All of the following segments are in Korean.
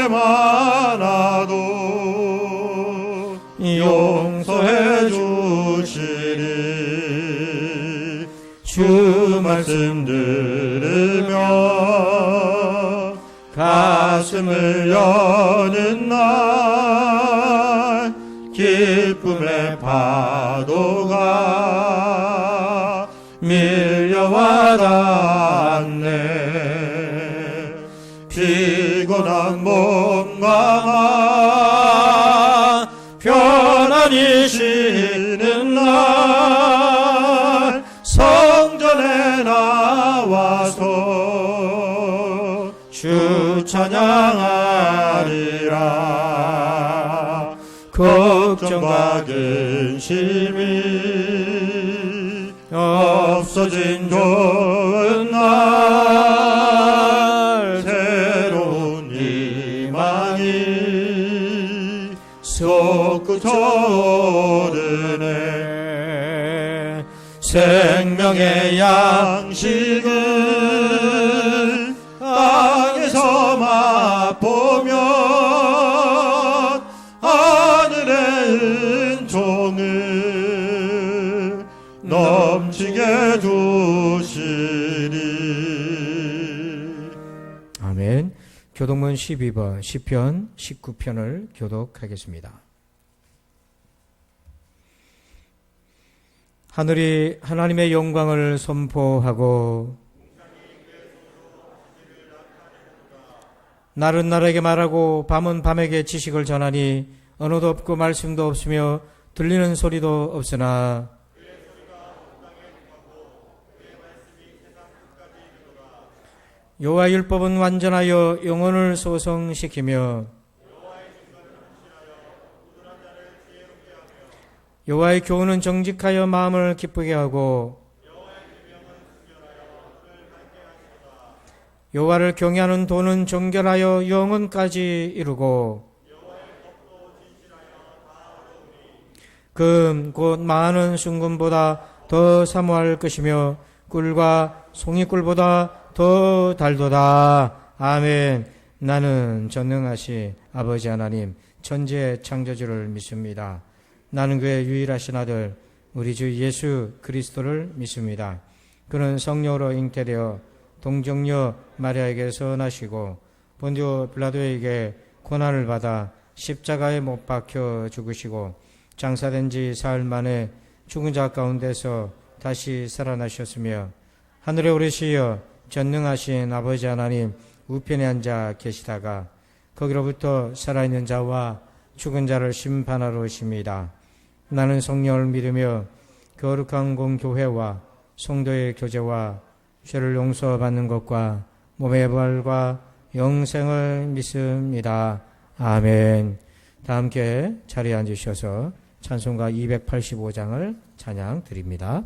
많아도 용서해 주시리. 주 말씀 들으며 가슴을 여는 날 기쁨의 파도가 밀려와 닿네. 피곤한 몸과 편안히 쉬는 날 성전에 나와서 주 찬양하리라. 걱정과 근심이 없어진 좋은 날 새로운 희망이 솟구쳐 오르네. 생명의 양식을 땅에서 맛보면 하늘의 은총을 넘치게 주시리. 아멘. 교독문 12번 시편 19편을 교독하겠습니다. 하늘이 하나님의 영광을 선포하고 날은 날에게 말하고 밤은 밤에게 지식을 전하니 언어도 없고 말씀도 없으며 들리는 소리도 없으나 여호와의 율법은 완전하여 영혼을 소성시키며 여호와의 교훈은 정직하여 마음을 기쁘게 하고 여호와를 경외하는 도는 정결하여 영혼까지 이루고 금 곧 많은 순금보다 더 사모할 것이며 꿀과 송이꿀보다 더 달도다. 아멘. 나는 전능하신 아버지 하나님 천지의 창조주를 믿습니다. 나는 그의 유일하신 아들 우리 주 예수 그리스도를 믿습니다. 그는 성령으로 잉태되어 동정녀 마리아에게서 나시고 본디오 빌라도에게 고난을 받아 십자가에 못 박혀 죽으시고 장사된 지 사흘 만에 죽은 자 가운데서 다시 살아나셨으며 하늘에 오르시어 전능하신 아버지 하나님 우편에 앉아 계시다가 거기로부터 살아있는 자와 죽은 자를 심판하러 오십니다. 나는 성령을 믿으며 거룩한 공교회와 성도의 교제와 죄를 용서받는 것과 몸의 부활과 영생을 믿습니다. 아멘. 다 함께 자리에 앉으셔서 찬송가 285장을 찬양 드립니다.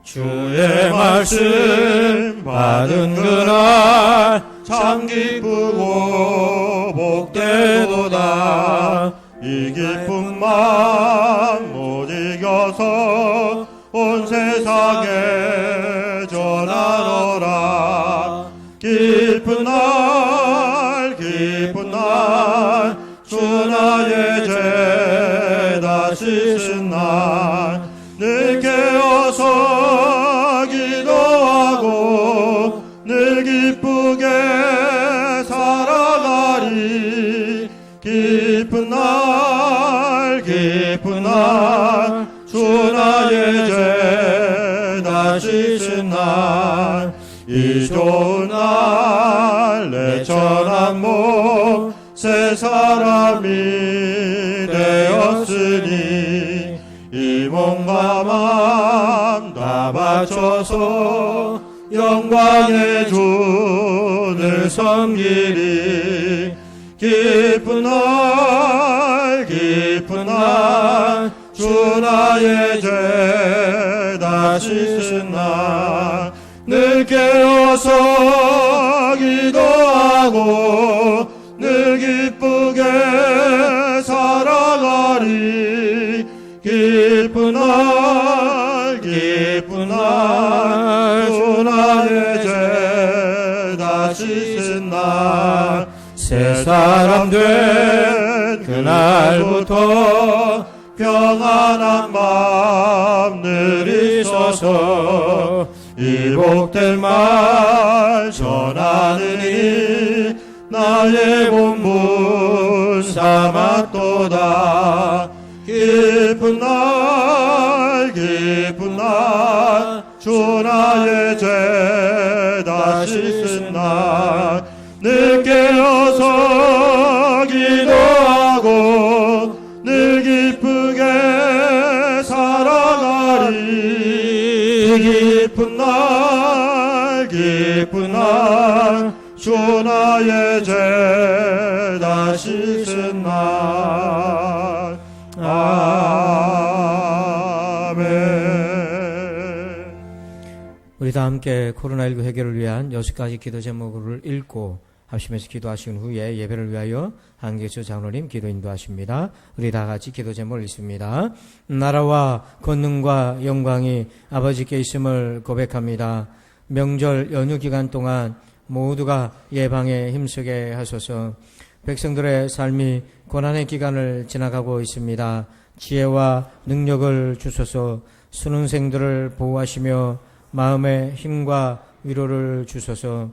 주의 말씀 받은 그날 참 기쁘고 복되도다. 이 기쁨만 못 이겨서 온 세상에 전하노라. 기쁜 날 주 나의 죄 다 씻은 날 늘 깨어서 기도하고 늘 기쁘게 살아가리. 기쁜 날 주 나의 죄 다 씻은 날 이 좋은 날 내 천한 몸 새 사람이 되었으니 이 몸과 마음 다 바쳐서 영광의 주를 섬기리. 기쁜 날 주 나의 죄 다 씻은 날 늘 깨어서 기도하고 늘 기쁘게 살아가리. 기쁜 된 그날부터 평안한 마음 누리소서. 이 복된 말 전하느니 나의 본분 삼았도다. 깊은 날 주 나의 죄 다시 쓴 날 늘 깨어서 기도하고 늘 기쁘게 살아가리. 깊은 날 주 나의 죄 다시 쓴 날. 아멘. 우리 다 함께 코로나19 해결을 위한 6가지 기도 제목을 읽고 합심해서 기도하신 후에 예배를 위하여 한계수 장로님 기도 인도하십니다. 우리 다 같이 기도 제목을 읽습니다. 나라와 권능과 영광이 아버지께 있음을 고백합니다. 명절 연휴 기간 동안 모두가 예방에 힘쓰게 하소서. 백성들의 삶이 고난의 기간을 지나가고 있습니다. 지혜와 능력을 주소서. 수능생들을 보호하시며 마음의 힘과 위로를 주소서.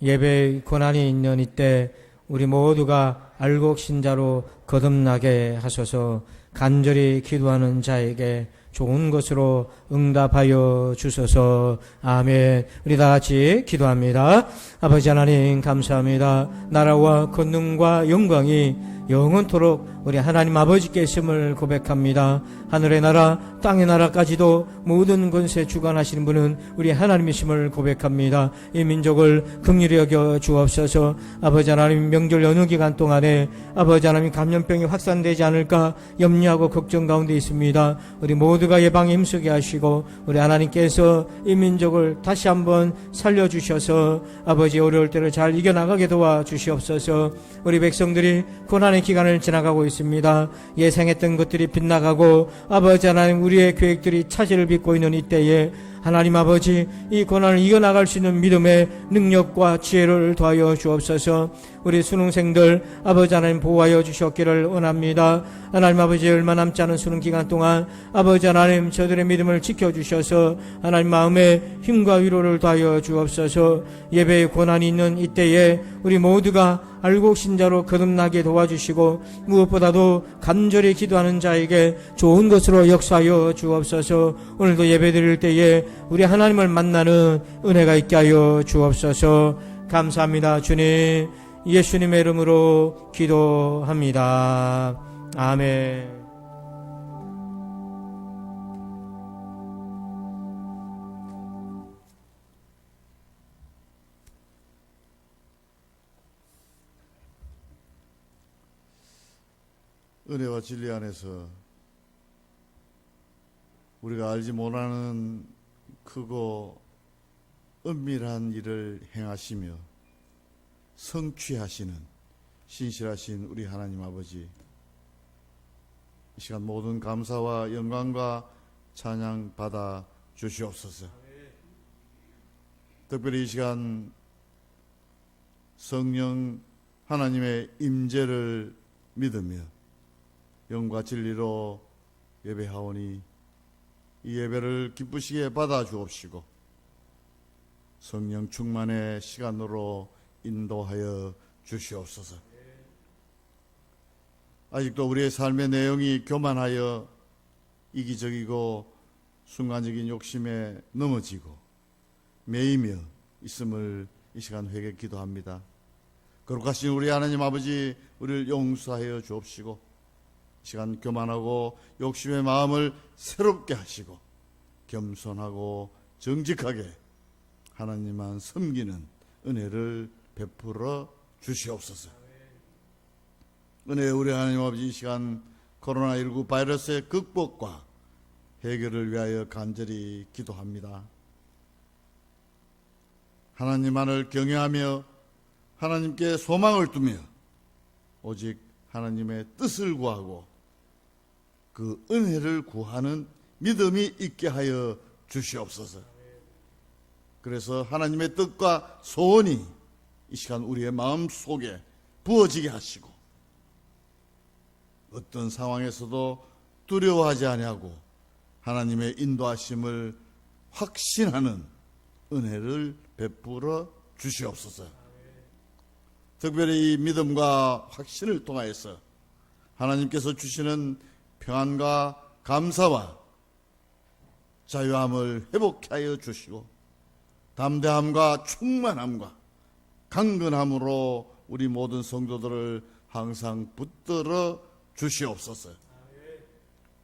예배의 고난이 있는 이때 우리 모두가 알곡 신자로 거듭나게 하소서. 간절히 기도하는 자에게 좋은 것으로 응답하여 주소서. 아멘. 우리 다 같이 기도합니다. 아버지 하나님 감사합니다. 나라와 권능과 영광이 영원토록 우리 하나님 아버지께 있음을 고백합니다. 하늘의 나라 땅의 나라까지도 모든 권세 주관하시는 분은 우리 하나님이심을 고백합니다. 이 민족을 긍휼히 여겨 주옵소서. 아버지 하나님 명절 연휴 기간 동안에 아버지 하나님 감염병이 확산되지 않을까 염려하고 걱정 가운데 있습니다. 우리 모두가 예방에 힘쓰게 하시고 우리 하나님께서 이 민족을 다시 한번 살려주셔서 아버지 어려울 때를 잘 이겨나가게 도와주시옵소서. 우리 백성들이 고난의 기간을 지나가고 있습니다. 예상했던 것들이 빗나가고 아버지 하나님 우리의 계획들이 차질을 빚고 있는 이때에 하나님 아버지 이 고난을 이겨나갈 수 있는 믿음의 능력과 지혜를 더하여 주옵소서. 우리 수능생들 아버지 하나님 보호하여 주셨기를 원합니다. 하나님 아버지 얼마 남지 않은 수능 기간 동안 아버지 하나님 저들의 믿음을 지켜주셔서 하나님 마음에 힘과 위로를 더하여 주옵소서. 예배의 고난이 있는 이때에 우리 모두가 알곡 신자로 거듭나게 도와주시고 무엇보다도 간절히 기도하는 자에게 좋은 것으로 역사하여 주옵소서. 오늘도 예배드릴 때에 우리 하나님을 만나는 은혜가 있게 하여 주옵소서. 감사합니다. 주님 예수님의 이름으로 기도합니다. 아멘. 은혜와 진리 안에서 우리가 알지 못하는 크고 은밀한 일을 행하시며 성취하시는 신실하신 우리 하나님 아버지, 이 시간 모든 감사와 영광과 찬양 받아 주시옵소서. 특별히 이 시간 성령 하나님의 임재를 믿으며 영과 진리로 예배하오니 이 예배를 기쁘시게 받아 주옵시고 성령 충만의 시간으로 인도하여 주시옵소서. 아직도 우리의 삶의 내용이 교만하여 이기적이고 순간적인 욕심에 넘어지고 매이며 있음을 이 시간 회개 기도합니다. 거룩하신 우리 하나님 아버지, 우리를 용서하여 주옵시고 이 시간 교만하고 욕심의 마음을 새롭게 하시고 겸손하고 정직하게 하나님만 섬기는 은혜를 베풀어 주시옵소서. 은혜 우리 하나님 아버지, 이 시간 코로나19 바이러스의 극복과 해결을 위하여 간절히 기도합니다. 하나님만을 경외하며 하나님께 소망을 두며 오직 하나님의 뜻을 구하고 그 은혜를 구하는 믿음이 있게 하여 주시옵소서. 그래서 하나님의 뜻과 소원이 이 시간 우리의 마음 속에 부어지게 하시고 어떤 상황에서도 두려워하지 아니하고 하나님의 인도하심을 확신하는 은혜를 베풀어 주시옵소서. 특별히 이 믿음과 확신을 통하여서 하나님께서 주시는 평안과 감사와 자유함을 회복케 하여 주시고 담대함과 충만함과 강건함으로 우리 모든 성도들을 항상 붙들어 주시옵소서.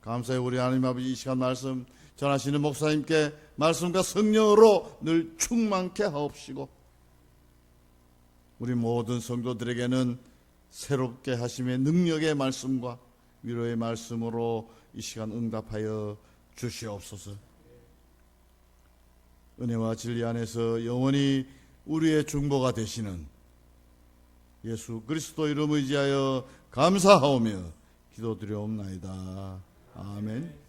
감사해 우리 하나님 아버지, 이 시간 말씀 전하시는 목사님께 말씀과 성령으로 늘 충만케 하옵시고 우리 모든 성도들에게는 새롭게 하심의 능력의 말씀과 위로의 말씀으로 이 시간 응답하여 주시옵소서. 은혜와 진리 안에서 영원히 우리의 중보가 되시는 예수 그리스도 이름 의지하여 감사하오며 기도드리옵나이다. 아멘.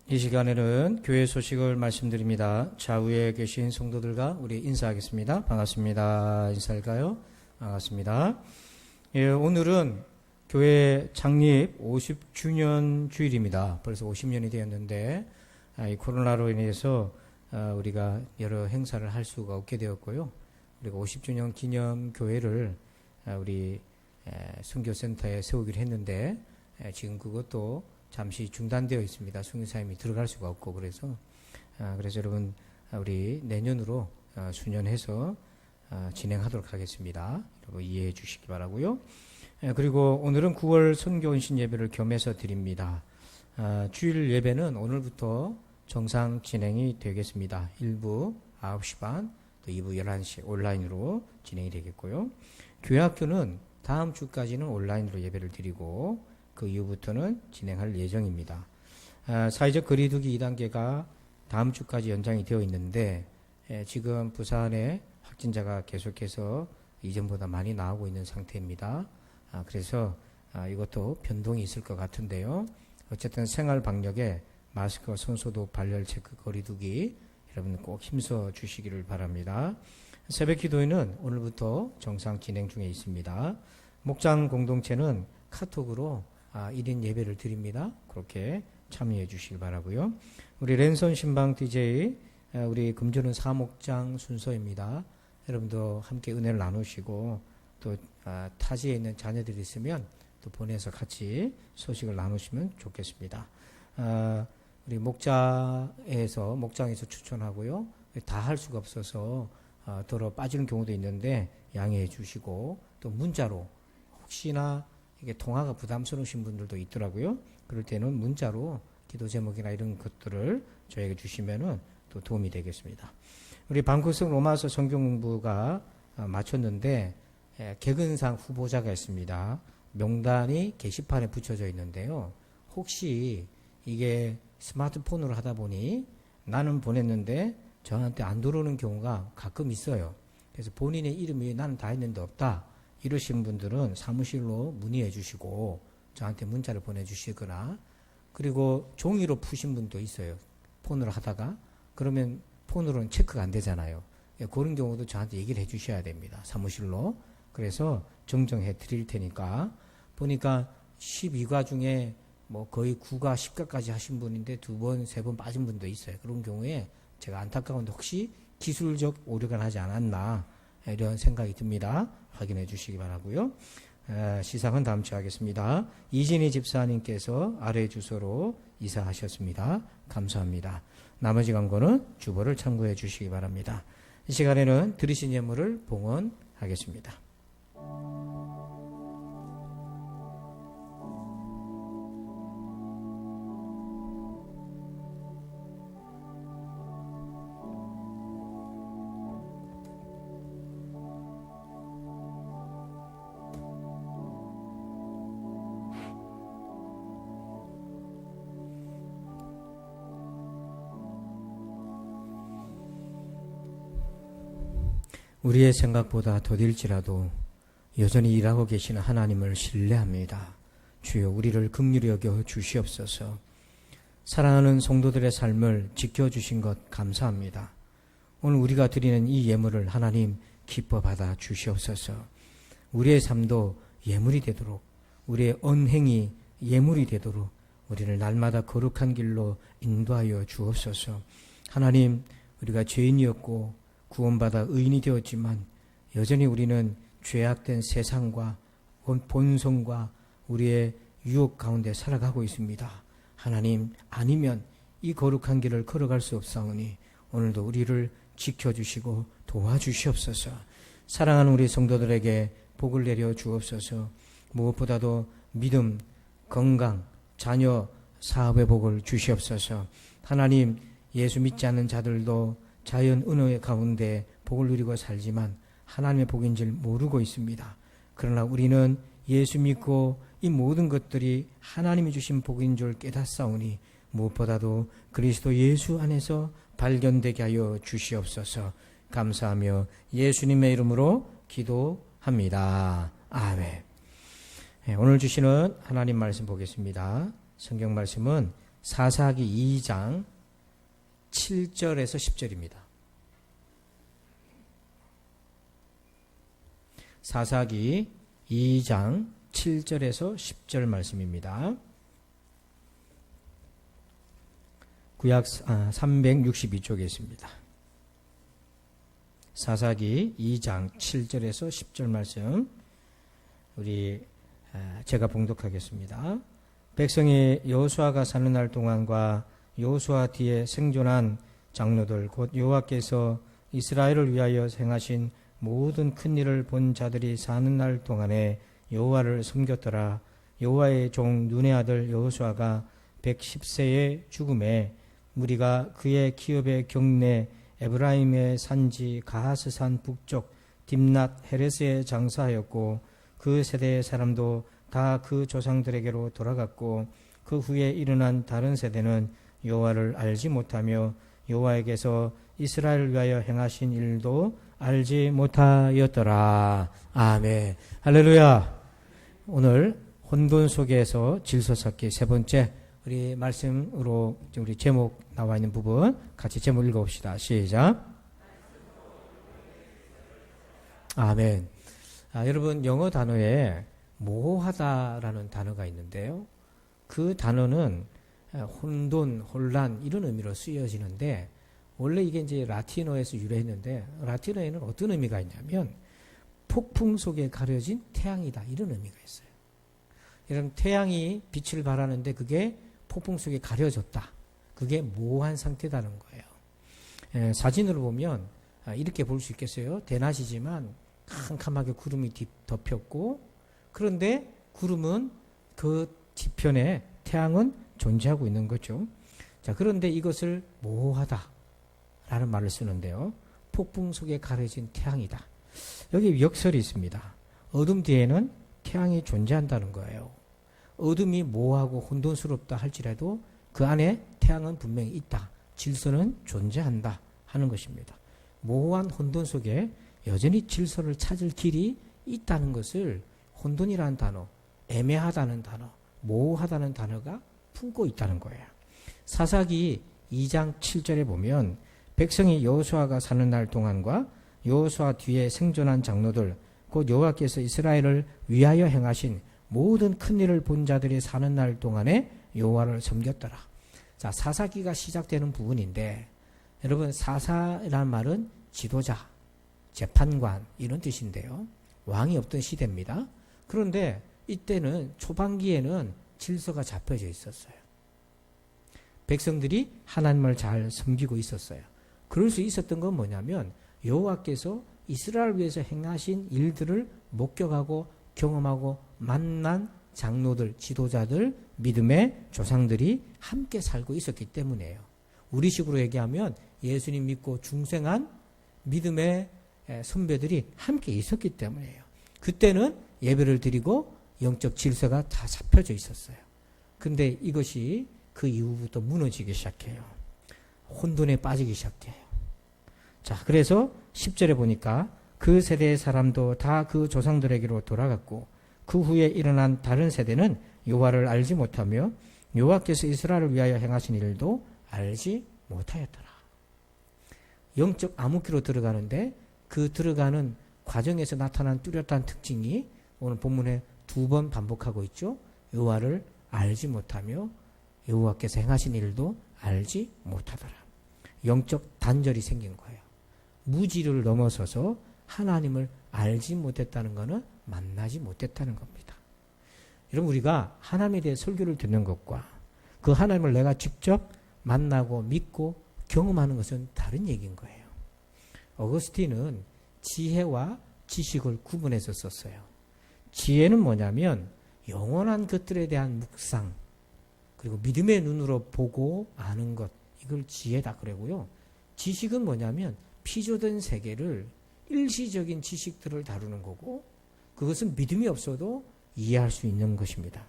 이 시간에는 교회 소식을 말씀드립니다. 좌우에 계신 성도들과 우리 인사하겠습니다. 반갑습니다. 인사할까요? 반갑습니다. 예, 오늘은 교회 창립 50주년 주일입니다. 벌써 50년이 되었는데 이 코로나로 인해서 우리가 여러 행사를 할 수가 없게 되었고요. 우리가 50주년 기념 교회를 우리 선교센터에 세우기로 했는데 지금 그것도 잠시 중단되어 있습니다. 선교사님이 들어갈 수가 없고 그래서 여러분 우리 내년으로 수년해서 진행하도록 하겠습니다. 여러분 이해해 주시기 바라고요. 그리고 오늘은 9월 선교운신 예배를 겸해서 드립니다. 주일 예배는 오늘부터 정상 진행이 되겠습니다. 1부 9시 반, 또 2부 11시 온라인으로 진행이 되겠고요. 교회학교는 다음 주까지는 온라인으로 예배를 드리고 그 이후부터는 진행할 예정입니다. 사회적 거리두기 2단계가 다음 주까지 연장이 되어 있는데 지금 부산에 확진자가 계속해서 이전보다 많이 나오고 있는 상태입니다. 그래서 이것도 변동이 있을 것 같은데요. 어쨌든 생활 방역에 마스크, 손소독, 발열 체크, 거리두기 여러분 꼭 힘써 주시기를 바랍니다. 새벽 기도회는 오늘부터 정상 진행 중에 있습니다. 목장 공동체는 카톡으로 1인 예배를 드립니다. 그렇게 참여해 주시기 바라고요. 우리 랜선 신방 DJ 우리 금주는 사목장 순서입니다. 여러분도 함께 은혜를 나누시고 또 타지에 있는 자녀들이 있으면 또 보내서 같이 소식을 나누시면 좋겠습니다. 우리 목장에서 추천하고요. 다 할 수가 없어서 더러 빠지는 경우도 있는데 양해해 주시고 또 문자로 혹시나 이게 통화가 부담스러우신 분들도 있더라고요. 그럴 때는 문자로 기도 제목이나 이런 것들을 저에게 주시면은 또 도움이 되겠습니다. 우리 방구석 로마서 성경 공부가 마쳤는데 개근상 후보자가 있습니다. 명단이 게시판에 붙여져 있는데요. 혹시 이게 스마트폰으로 하다 보니 나는 보냈는데 저한테 안 들어오는 경우가 가끔 있어요. 그래서 본인의 이름이 나는 다 했는데 없다. 이러신 분들은 사무실로 문의해 주시고 저한테 문자를 보내주시거나 그리고 종이로 푸신 분도 있어요. 폰으로 하다가 그러면 폰으로는 체크가 안 되잖아요. 그런 경우도 저한테 얘기를 해 주셔야 됩니다. 사무실로. 그래서 정정해 드릴 테니까 보니까 12과 중에 뭐 거의 9과 10과까지 하신 분인데 2번, 3번 빠진 분도 있어요. 그런 경우에 제가 안타까운데 혹시 기술적 오류가 나지 않았나 이런 생각이 듭니다. 확인해 주시기 바라고요. 시상은 다음 주에 하겠습니다. 이진희 집사님께서 아래 주소로 이사하셨습니다. 감사합니다. 나머지 광고는 주보를 참고해 주시기 바랍니다. 이 시간에는 들으신 예물을 봉헌하겠습니다. 우리의 생각보다 더딜지라도 여전히 일하고 계시는 하나님을 신뢰합니다. 주여 우리를 긍휼히 여겨 주시옵소서. 사랑하는 성도들의 삶을 지켜주신 것 감사합니다. 오늘 우리가 드리는 이 예물을 하나님 기뻐 받아 주시옵소서. 우리의 삶도 예물이 되도록, 우리의 언행이 예물이 되도록 우리를 날마다 거룩한 길로 인도하여 주옵소서. 하나님, 우리가 죄인이었고 구원받아 의인이 되었지만 여전히 우리는 죄악된 세상과 본성과 우리의 유혹 가운데 살아가고 있습니다. 하나님, 아니면 이 거룩한 길을 걸어갈 수 없사오니 오늘도 우리를 지켜주시고 도와주시옵소서. 사랑하는 우리 성도들에게 복을 내려 주옵소서. 무엇보다도 믿음, 건강, 자녀, 사업의 복을 주시옵소서. 하나님, 예수 믿지 않는 자들도 자연 은혜의 가운데 복을 누리고 살지만 하나님의 복인 줄 모르고 있습니다. 그러나 우리는 예수 믿고 이 모든 것들이 하나님이 주신 복인 줄 깨닫사오니 무엇보다도 그리스도 예수 안에서 발견되게 하여 주시옵소서. 감사하며 예수님의 이름으로 기도합니다. 아멘. 오늘 주시는 하나님 말씀 보겠습니다. 성경 말씀은 사사기 2장 7절에서 10절입니다. 사사기 2장 7절에서 10절 말씀입니다. 구약 362쪽에 있습니다. 사사기 2장 7절에서 10절 말씀 제가 봉독하겠습니다. 백성이 여호수아가 사는 날 동안과 여호수아 뒤에 생존한 장로들 곧 여호와께서 이스라엘을 위하여 행하신 모든 큰 일을 본 자들이 사는 날 동안에 여호와를 섬겼더라. 여호와의 종 눈의 아들 여호수아가 110세의 죽음에 무리가 그의 기업의 경내 에브라임의 산지 가하스산 북쪽 딥낫 헤레스에 장사하였고 그 세대의 사람도 다 그 조상들에게로 돌아갔고 그 후에 일어난 다른 세대는 여호와를 알지 못하며 여호와에게서 이스라엘을 위하여 행하신 일도 알지 못하였더라. 아멘. 할렐루야. 오늘 혼돈 속에서 질서 찾기 세 번째 우리 말씀으로 우리 제목 나와 있는 부분 같이 제목 읽어봅시다. 시작. 아멘. 여러분 영어 단어에 모호하다라는 단어가 있는데요. 그 단어는 혼돈, 혼란 이런 의미로 쓰여지는데 원래 이게 이제 라틴어에서 유래했는데 라틴어에는 어떤 의미가 있냐면 폭풍 속에 가려진 태양이다 이런 의미가 있어요. 여러분 태양이 빛을 발하는데 그게 폭풍 속에 가려졌다. 그게 모호한 상태다는 거예요. 사진으로 보면 이렇게 볼 수 있겠어요. 대낮이지만 캄캄하게 구름이 덮였고 그런데 구름은 그 뒤편에 태양은 존재하고 있는 거죠. 자, 그런데 이것을 모호하다라는 말을 쓰는데요. 폭풍 속에 가려진 태양이다. 여기 역설이 있습니다. 어둠 뒤에는 태양이 존재한다는 거예요. 어둠이 모호하고 혼돈스럽다 할지라도 그 안에 태양은 분명히 있다. 질서는 존재한다 하는 것입니다. 모호한 혼돈 속에 여전히 질서를 찾을 길이 있다는 것을 혼돈이라는 단어, 애매하다는 단어, 모호하다는 단어가 품고 있다는 거예요. 사사기 2장 7절에 보면 백성이 여호수아가 사는 날 동안과 여호수아 뒤에 생존한 장로들 곧 여호와께서 이스라엘을 위하여 행하신 모든 큰 일을 본 자들이 사는 날 동안에 여호와를 섬겼더라. 자, 사사기가 시작되는 부분인데 여러분 사사라는 말은 지도자, 재판관 이런 뜻인데요. 왕이 없던 시대입니다. 그런데 이때는 초반기에는 질서가 잡혀져 있었어요. 백성들이 하나님을 잘 섬기고 있었어요. 그럴 수 있었던 건 뭐냐면 여호와께서 이스라엘을 위해서 행하신 일들을 목격하고 경험하고 만난 장로들, 지도자들, 믿음의 조상들이 함께 살고 있었기 때문이에요. 우리식으로 얘기하면 예수님 믿고 중생한 믿음의 선배들이 함께 있었기 때문이에요. 그때는 예배를 드리고 영적 질서가 다 잡혀져 있었어요. 근데 이것이 그 이후부터 무너지기 시작해요. 혼돈에 빠지기 시작해요. 자, 그래서 10절에 보니까 그 세대의 사람도 다 그 조상들에게로 돌아갔고 그 후에 일어난 다른 세대는 여호와를 알지 못하며 여호와께서 이스라엘을 위하여 행하신 일도 알지 못하였더라. 영적 암흑기로 들어가는데 그 들어가는 과정에서 나타난 뚜렷한 특징이 오늘 본문에 2번 반복하고 있죠. 여호와를 알지 못하며 여호와께서 행하신 일도 알지 못하더라. 영적 단절이 생긴 거예요. 무지를 넘어서서 하나님을 알지 못했다는 것은 만나지 못했다는 겁니다. 여러분, 우리가 하나님에 대해 설교를 듣는 것과 그 하나님을 내가 직접 만나고 믿고 경험하는 것은 다른 얘기인 거예요. 어거스틴은 지혜와 지식을 구분해서 썼어요. 지혜는 뭐냐면 영원한 것들에 대한 묵상, 그리고 믿음의 눈으로 보고 아는 것, 이걸 지혜다 그러고요. 지식은 뭐냐면 피조된 세계를 일시적인 지식들을 다루는 거고, 그것은 믿음이 없어도 이해할 수 있는 것입니다.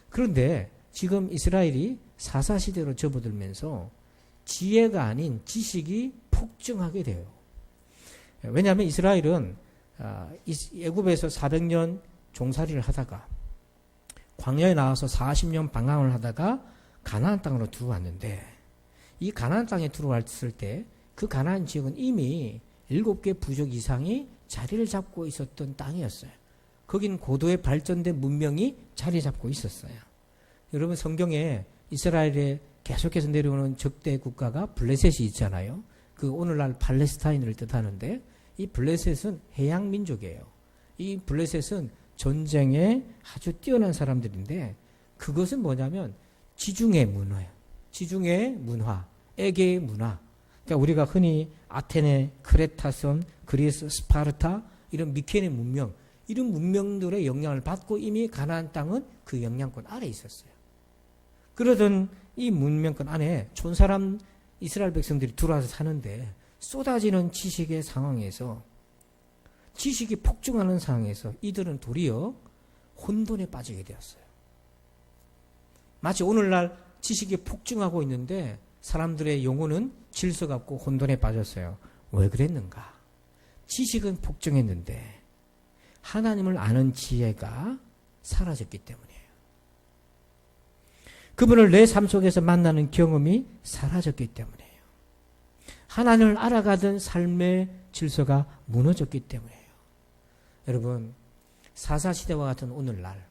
그런데 지금 이스라엘이 사사시대로 접어들면서 지혜가 아닌 지식이 폭증하게 돼요. 왜냐하면 이스라엘은 애굽에서 400년 종살이를 하다가 광야에 나와서 40년 방황을 하다가 가나안 땅으로 들어왔는데, 이 가나안 땅에 들어왔을 때 그 가나안 지역은 이미 7개 부족 이상이 자리를 잡고 있었던 땅이었어요. 거긴 고도의 발전된 문명이 자리 잡고 있었어요. 여러분, 성경에 이스라엘에 계속해서 내려오는 적대 국가가 블레셋이 있잖아요. 그 오늘날 팔레스타인을 뜻하는데, 이 블레셋은 해양 민족이에요. 이 블레셋은 전쟁에 아주 뛰어난 사람들인데, 그것은 뭐냐면 지중해 문화예요. 지중해 문화, 에게의 문화. 그러니까 우리가 흔히 아테네, 크레타섬, 그리스, 스파르타, 이런 미케네 문명, 이런 문명들의 영향을 받고 이미 가나안 땅은 그 영향권 아래에 있었어요. 그러던 이 문명권 안에 촌사람 이스라엘 백성들이 들어와서 사는데, 쏟아지는 지식의 상황에서, 지식이 폭증하는 상황에서 이들은 도리어 혼돈에 빠지게 되었어요. 마치 오늘날 지식이 폭증하고 있는데 사람들의 영혼은 질서가 없고 혼돈에 빠졌어요. 왜 그랬는가? 지식은 폭증했는데 하나님을 아는 지혜가 사라졌기 때문이에요. 그분을 내 삶 속에서 만나는 경험이 사라졌기 때문이에요. 하나님을 알아가던 삶의 질서가 무너졌기 때문이에요. 여러분, 사사시대와 같은 오늘날,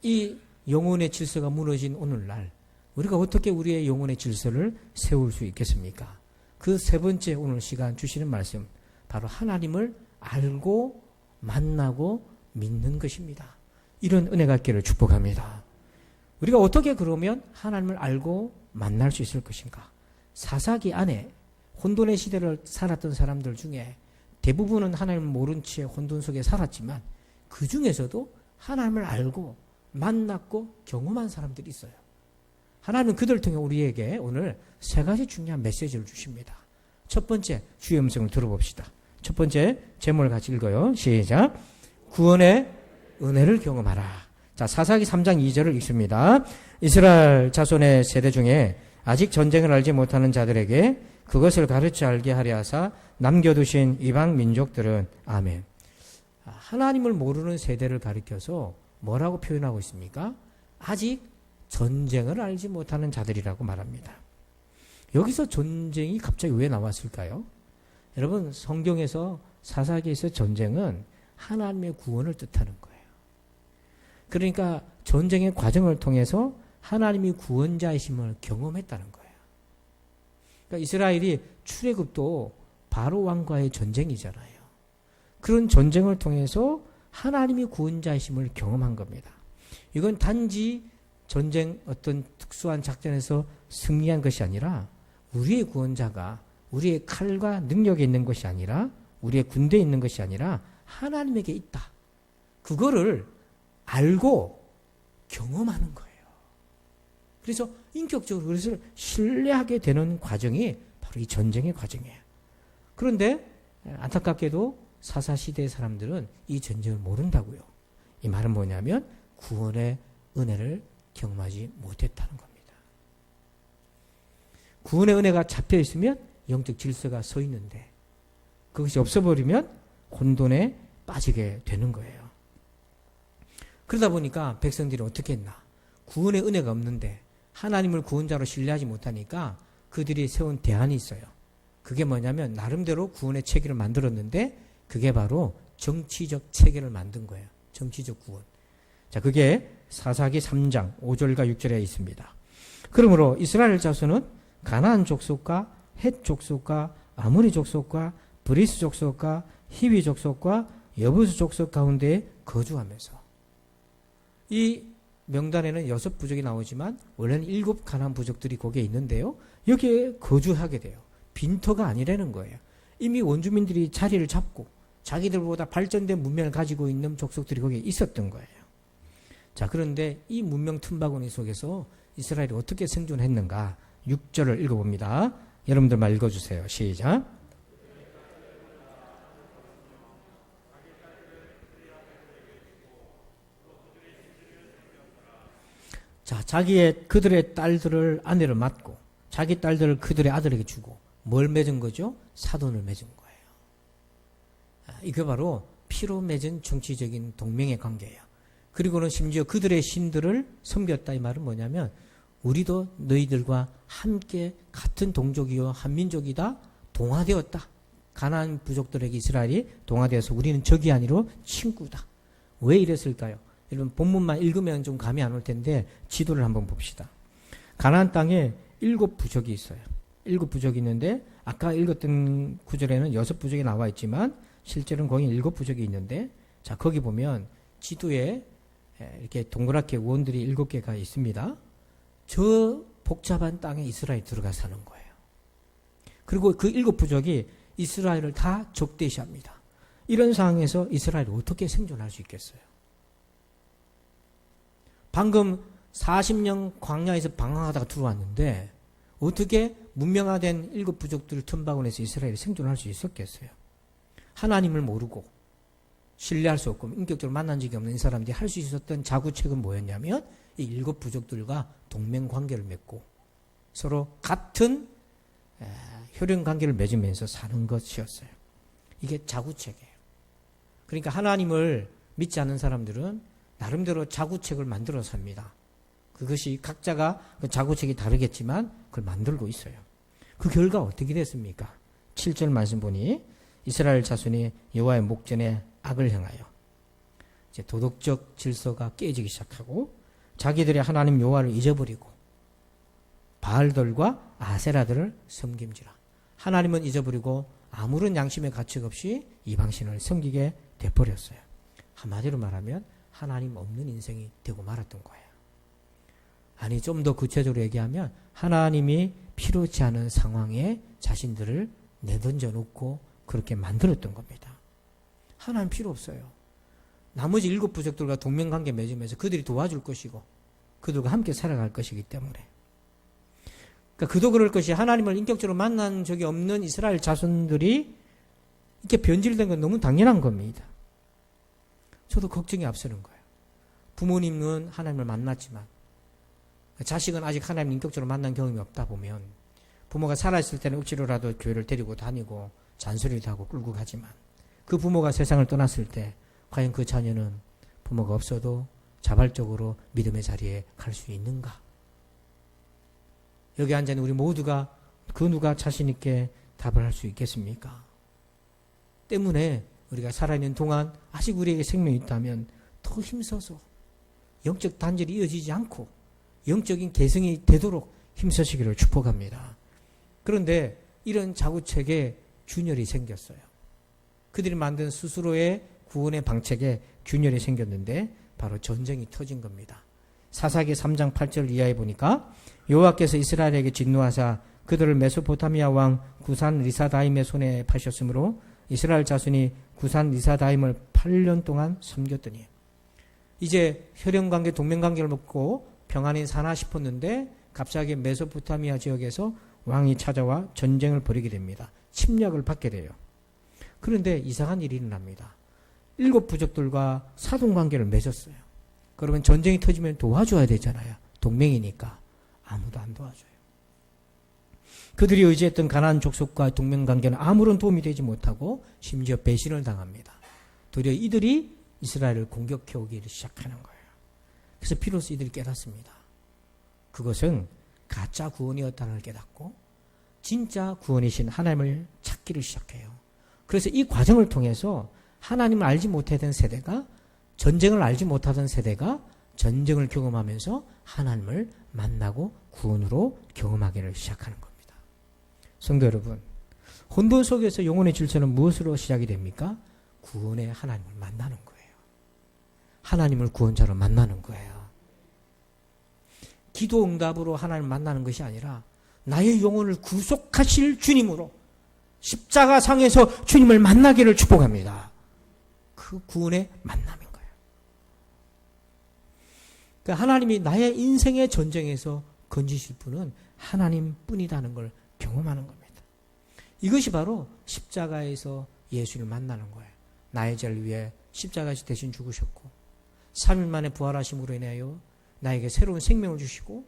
이 영혼의 질서가 무너진 오늘날, 우리가 어떻게 우리의 영혼의 질서를 세울 수 있겠습니까? 그 세 번째 오늘 시간 주시는 말씀, 바로 하나님을 알고 만나고 믿는 것입니다. 이런 은혜가 있기를 축복합니다. 우리가 어떻게 그러면 하나님을 알고 만날 수 있을 것인가? 사사기 안에 혼돈의 시대를 살았던 사람들 중에 대부분은 하나님을 모른 채 혼돈 속에 살았지만, 그 중에서도 하나님을 알고 만났고 경험한 사람들이 있어요. 하나님은 그들을 통해 우리에게 오늘 세 가지 중요한 메시지를 주십니다. 첫 번째, 주의 음성을 들어봅시다. 첫 번째 제목을 같이 읽어요. 시작. 구원의 은혜를 경험하라. 자, 사사기 3장 2절을 읽습니다. 이스라엘 자손의 세대 중에 아직 전쟁을 알지 못하는 자들에게 그것을 가르쳐 알게 하려 하사 남겨두신 이방 민족들은, 아멘. 하나님을 모르는 세대를 가리켜서 뭐라고 표현하고 있습니까? 아직 전쟁을 알지 못하는 자들이라고 말합니다. 여기서 전쟁이 갑자기 왜 나왔을까요? 여러분, 성경에서 사사기에서 전쟁은 하나님의 구원을 뜻하는 거예요. 그러니까 전쟁의 과정을 통해서 하나님이 구원자이심을 경험했다는 거예요. 그러니까 이스라엘이 출애굽도 바로 왕과의 전쟁이잖아요. 그런 전쟁을 통해서 하나님이 구원자이심을 경험한 겁니다. 이건 단지 전쟁 어떤 특수한 작전에서 승리한 것이 아니라, 우리의 구원자가 우리의 칼과 능력에 있는 것이 아니라, 우리의 군대에 있는 것이 아니라 하나님에게 있다. 그거를 알고 경험하는 거예요. 그래서 인격적으로 그것을 신뢰하게 되는 과정이 바로 이 전쟁의 과정이에요. 그런데 안타깝게도 사사시대의 사람들은 이 전쟁을 모른다고요. 이 말은 뭐냐면 구원의 은혜를 경험하지 못했다는 겁니다. 구원의 은혜가 잡혀 있으면 영적 질서가 서 있는데, 그것이 없어버리면 혼돈에 빠지게 되는 거예요. 그러다 보니까 백성들이 어떻게 했나? 구원의 은혜가 없는데 하나님을 구원자로 신뢰하지 못하니까 그들이 세운 대안이 있어요. 그게 뭐냐면 나름대로 구원의 체계를 만들었는데 그게 바로 정치적 체계를 만든 거예요. 정치적 구원. 자, 그게 사사기 3장 5절과 6절에 있습니다. 그러므로 이스라엘 자손은 가나안 족속과 헷 족속과 아모리 족속과 브리스 족속과 히위 족속과 여부스 족속 가운데 거주하면서 이 명단에는 6부족이 나오지만 원래는 7 가나안 부족들이 거기에 있는데요. 여기에 거주하게 돼요. 빈터가 아니라는 거예요. 이미 원주민들이 자리를 잡고 자기들보다 발전된 문명을 가지고 있는 족속들이 거기에 있었던 거예요. 자, 그런데 이 문명 틈바구니 속에서 이스라엘이 어떻게 생존했는가? 6절을 읽어봅니다. 여러분들만 읽어주세요. 시작. 자, 그들의 딸들을 아내를 맡고 자기 딸들을 그들의 아들에게 주고 뭘 맺은 거죠? 사돈을 맺은 거예요. 이게 바로 피로 맺은 정치적인 동맹의 관계예요. 그리고는 심지어 그들의 신들을 섬겼다 이 말은 뭐냐면 우리도 너희들과 함께 같은 동족이요 한민족이다 동화되었다. 가나안 부족들에게 이스라엘이 동화되어서 우리는 적이 아니로 친구다. 왜 이랬을까요? 여러분 본문만 읽으면 좀 감이 안 올 텐데 지도를 한번 봅시다. 가나안 땅에 7 부족이 있어요. 7 부족이 있는데 아까 읽었던 구절에는 6 부족이 나와 있지만 실제로는 거기 7 부족이 있는데 자 거기 보면 지도에 이렇게 동그랗게 원들이 7개가 있습니다. 저 복잡한 땅에 이스라엘이 들어가 사는 거예요. 그리고 그 7 부족이 이스라엘을 다 적대시합니다. 이런 상황에서 이스라엘이 어떻게 생존할 수 있겠어요? 방금 40년 광야에서 방황하다가 들어왔는데 어떻게 문명화된 7 부족들 틈바구니에서 이스라엘이 생존할 수 있었겠어요? 하나님을 모르고 신뢰할 수 없고 인격적으로 만난 적이 없는 이 사람들이 할 수 있었던 자구책은 뭐였냐면 이 7 부족들과 동맹관계를 맺고 서로 같은 혈연관계를 맺으면서 사는 것이었어요. 이게 자구책이에요. 그러니까 하나님을 믿지 않는 사람들은 나름대로 자구책을 만들어 삽니다. 그것이 각자가 그 자구책이 다르겠지만 그걸 만들고 있어요. 그 결과 어떻게 됐습니까? 7절 말씀 보니 이스라엘 자손이 여호와의 목전에 악을 행하여 이제 도덕적 질서가 깨지기 시작하고 자기들의 하나님 여호와를 잊어버리고 바알들과 아세라들을 섬김지라. 하나님은 잊어버리고 아무런 양심의 가책 없이 이방신을 섬기게 돼버렸어요. 한마디로 말하면 하나님 없는 인생이 되고 말았던 거예요. 아니 좀 더 구체적으로 얘기하면 하나님이 필요치 않은 상황에 자신들을 내던져 놓고 그렇게 만들었던 겁니다. 하나님 필요 없어요. 나머지 7 부족들과 동맹관계 맺으면서 그들이 도와줄 것이고 그들과 함께 살아갈 것이기 때문에 그러니까 그도 그럴 것이 하나님을 인격적으로 만난 적이 없는 이스라엘 자손들이 이렇게 변질된 건 너무 당연한 겁니다. 저도 걱정이 앞서는 거예요. 부모님은 하나님을 만났지만 자식은 아직 하나님을 인격적으로 만난 경험이 없다 보면 부모가 살아있을 때는 억지로라도 교회를 데리고 다니고 잔소리도 하고 끌고 가지만 그 부모가 세상을 떠났을 때 과연 그 자녀는 부모가 없어도 자발적으로 믿음의 자리에 갈 수 있는가? 여기 앉아있는 우리 모두가 그 누가 자신 있게 답을 할 수 있겠습니까? 때문에 우리가 살아있는 동안 아직 우리에게 생명이 있다면 더 힘써서 영적 단절이 이어지지 않고 영적인 개성이 되도록 힘쓰시기를 축복합니다. 그런데 이런 자구책에 균열이 생겼어요. 그들이 만든 스스로의 구원의 방책에 균열이 생겼는데 바로 전쟁이 터진 겁니다. 사사기 3장 8절 이하에 보니까 여호와께서 이스라엘에게 진노하사 그들을 메소포타미아 왕 구산 리사다임의 손에 파셨으므로 이스라엘 자손이 구산 리사다임을 8년 동안 섬겼더니 이제 혈연관계 동맹관계를 맺고 평안이 사나 싶었는데 갑자기 메소포타미아 지역에서 왕이 찾아와 전쟁을 벌이게 됩니다. 침략을 받게 돼요. 그런데 이상한 일이 일어납니다. 7 부족들과 사돈관계를 맺었어요. 그러면 전쟁이 터지면 도와줘야 되잖아요. 동맹이니까 아무도 안 도와줘요. 그들이 의지했던 가나안 족속과 동맹관계는 아무런 도움이 되지 못하고 심지어 배신을 당합니다. 도리어 이들이 이스라엘을 공격해 오기를 시작하는 거예요. 그래서 비로소 이들이 깨닫습니다. 그것은 가짜 구원이었다는 걸 깨닫고 진짜 구원이신 하나님을 찾기를 시작해요. 그래서 이 과정을 통해서 하나님을 알지 못하던 세대가, 전쟁을 알지 못하던 세대가 전쟁을 경험하면서 하나님을 만나고 구원으로 경험하기를 시작하는 겁니다. 성도 여러분, 혼돈 속에서 영혼의 질서는 무엇으로 시작이 됩니까? 구원의 하나님을 만나는 거예요. 하나님을 구원자로 만나는 거예요. 기도 응답으로 하나님을 만나는 것이 아니라 나의 영혼을 구속하실 주님으로 십자가상에서 주님을 만나기를 축복합니다. 그 구원의 만남인 거예요. 그러니까 하나님이 나의 인생의 전쟁에서 건지실 분은 하나님뿐이라는 걸 경험하는 겁니다. 이것이 바로 십자가에서 예수를 만나는 거예요. 나의 죄를 위해 십자가에서 대신 죽으셨고 3일 만에 부활하심으로 인하여 나에게 새로운 생명을 주시고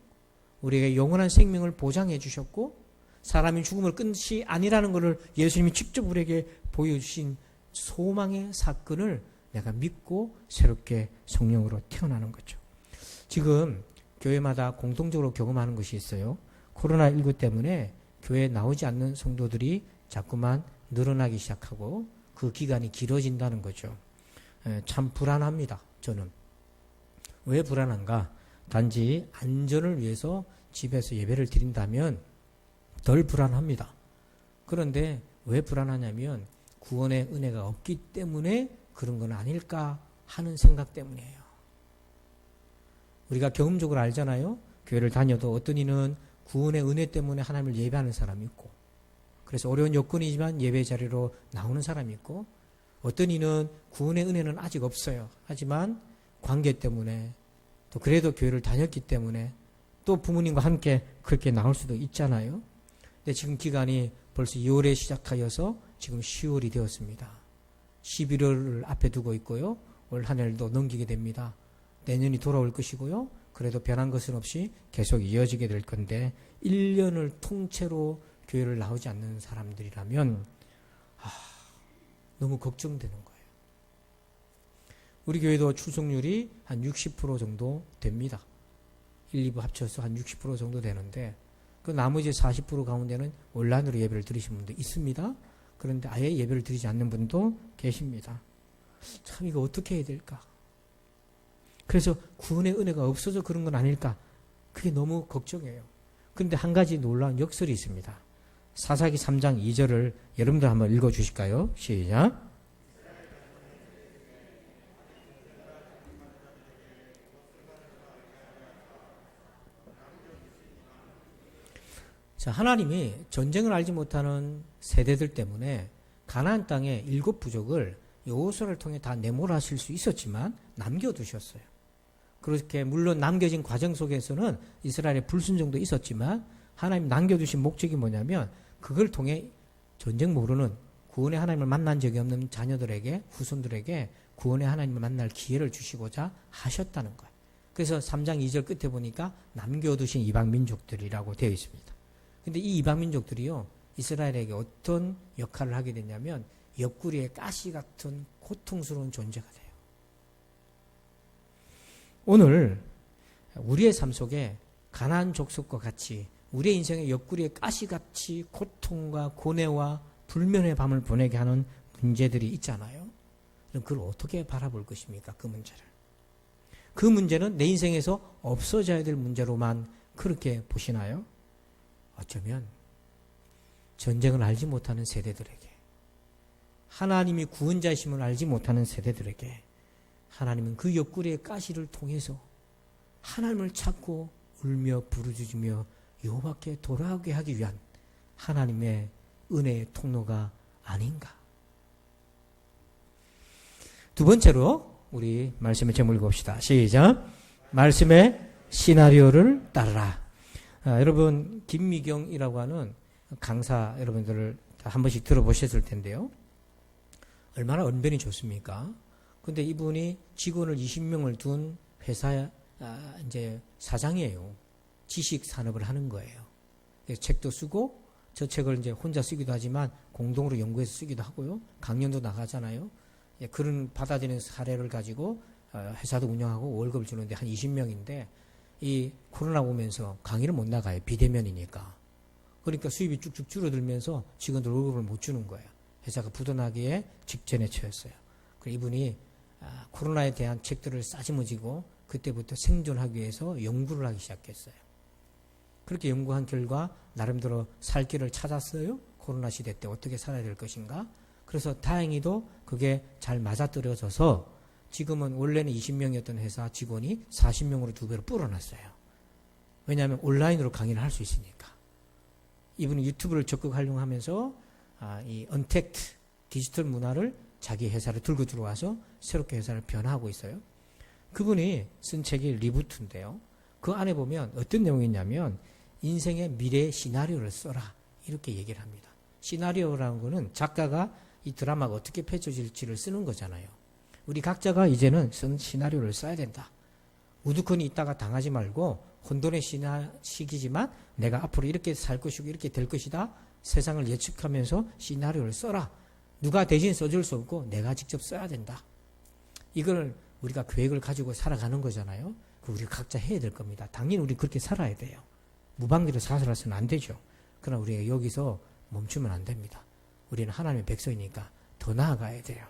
우리에게 영원한 생명을 보장해 주셨고 사람이 죽음을 끝이 아니라는 것을 예수님이 직접 우리에게 보여주신 소망의 사건을 내가 믿고 새롭게 성령으로 태어나는 거죠. 지금 교회마다 공통적으로 경험하는 것이 있어요. 코로나19 때문에 교회에 나오지 않는 성도들이 자꾸만 늘어나기 시작하고 그 기간이 길어진다는 거죠. 참 불안합니다. 저는. 왜 불안한가? 단지 안전을 위해서 집에서 예배를 드린다면 덜 불안합니다. 그런데 왜 불안하냐면 구원의 은혜가 없기 때문에 그런 건 아닐까 하는 생각 때문이에요. 우리가 경험적으로 알잖아요. 교회를 다녀도 어떤 이는 구원의 은혜 때문에 하나님을 예배하는 사람이 있고 그래서 어려운 여건이지만 예배 자리로 나오는 사람이 있고 어떤 이는 구원의 은혜는 아직 없어요. 하지만 관계 때문에 또 그래도 교회를 다녔기 때문에 또 부모님과 함께 그렇게 나올 수도 있잖아요. 근데 지금 기간이 벌써 2월에 시작하여서 지금 10월이 되었습니다. 11월을 앞에 두고 있고요. 올 한 해도 넘기게 됩니다. 내년이 돌아올 것이고요. 그래도 변한 것은 없이 계속 이어지게 될 건데 1년을 통째로 교회를 나오지 않는 사람들이라면 너무 걱정되는 거예요. 우리 교회도 출석률이 한 60% 정도 됩니다. 1, 2부 합쳐서 한 60% 정도 되는데 그 나머지 40% 가운데는 온라인으로 예배를 드리신 분도 있습니다. 그런데 아예 예배를 드리지 않는 분도 계십니다. 참 이거 어떻게 해야 될까? 그래서 구원의 은혜가 없어서 그런 건 아닐까? 그게 너무 걱정이에요. 그런데 한 가지 놀라운 역설이 있습니다. 사사기 3장 2절을 여러분들 한번 읽어주실까요? 시작. 자, 하나님이 전쟁을 알지 못하는 세대들 때문에 가나안 땅의 7 부족을 여호수아를 통해 다 내몰아실 수 있었지만 남겨두셨어요. 그렇게 물론 남겨진 과정 속에서는 이스라엘의 불순종도 있었지만 하나님 남겨두신 목적이 뭐냐면 그걸 통해 전쟁 모르는 구원의 하나님을 만난 적이 없는 자녀들에게 후손들에게 구원의 하나님을 만날 기회를 주시고자 하셨다는 거예요. 그래서 3장 2절 끝에 보니까 남겨두신 이방 민족들이라고 되어 있습니다. 근데 이 이방 민족들이요 이스라엘에게 어떤 역할을 하게 됐냐면 옆구리에 가시 같은 고통스러운 존재가 돼요. 오늘 우리의 삶 속에 가나안 족속과 같이 우리의 인생의 옆구리에 가시같이 고통과 고뇌와 불면의 밤을 보내게 하는 문제들이 있잖아요. 그럼 그걸 어떻게 바라볼 것입니까? 그 문제를. 그 문제는 내 인생에서 없어져야 될 문제로만 그렇게 보시나요? 어쩌면 전쟁을 알지 못하는 세대들에게 하나님이 구원자이심을 알지 못하는 세대들에게 하나님은 그 옆구리의 가시를 통해서 하나님을 찾고 울며 부르짖으며 여호와께 돌아오게 하기 위한 하나님의 은혜의 통로가 아닌가. 두 번째로 우리 말씀의 제목을 읽어봅시다. 시작. 말씀의 시나리오를 따르라. 여러분 김미경이라고 하는 강사 여러분들을 한 번씩 들어보셨을 텐데요. 얼마나 언변이 좋습니까? 근데 이분이 직원을 20명을 둔 회사 이제 사장이에요. 지식 산업을 하는 거예요. 그래서 책도 쓰고 저 책을 이제 혼자 쓰기도 하지만 공동으로 연구해서 쓰기도 하고요. 강연도 나가잖아요. 예, 그런 받아들이는 사례를 가지고 회사도 운영하고 월급을 주는데 한 20명인데 이 코로나 오면서 강의를 못 나가요. 비대면이니까. 그러니까 수입이 쭉쭉 줄어들면서 직원들 월급을 못 주는 거예요. 회사가 부도나기에 직전에 처했어요. 그래서 이분이 코로나에 대한 책들을 싸지무지고 그때부터 생존하기 위해서 연구를 하기 시작했어요. 그렇게 연구한 결과 나름대로 살 길을 찾았어요. 코로나 시대 때 어떻게 살아야 될 것인가. 그래서 다행히도 그게 잘 맞아떨어져서 지금은 원래는 20명이었던 회사 직원이 40명으로 2배로 불어났어요. 왜냐하면 온라인으로 강의를 할 수 있으니까. 이분은 유튜브를 적극 활용하면서 이 언택트 디지털 문화를 자기 회사를 들고 들어와서 새롭게 회사를 변화하고 있어요. 그분이 쓴 책이 리부트인데요. 그 안에 보면 어떤 내용이 있냐면 인생의 미래 시나리오를 써라 이렇게 얘기를 합니다. 시나리오라는 거는 작가가 이 드라마가 어떻게 펼쳐질지를 쓰는 거잖아요. 우리 각자가 이제는 쓴 시나리오를 써야 된다. 우두커니 있다가 당하지 말고 혼돈의 시기지만 내가 앞으로 이렇게 살 것이고 이렇게 될 것이다. 세상을 예측하면서 시나리오를 써라. 누가 대신 써줄 수 없고 내가 직접 써야 된다. 이걸 우리가 계획을 가지고 살아가는 거잖아요. 우리가 각자 해야 될 겁니다. 당연히 우리 그렇게 살아야 돼요. 무방비로 살아서는 안 되죠. 그러나 우리가 여기서 멈추면 안 됩니다. 우리는 하나님의 백성이니까 더 나아가야 돼요.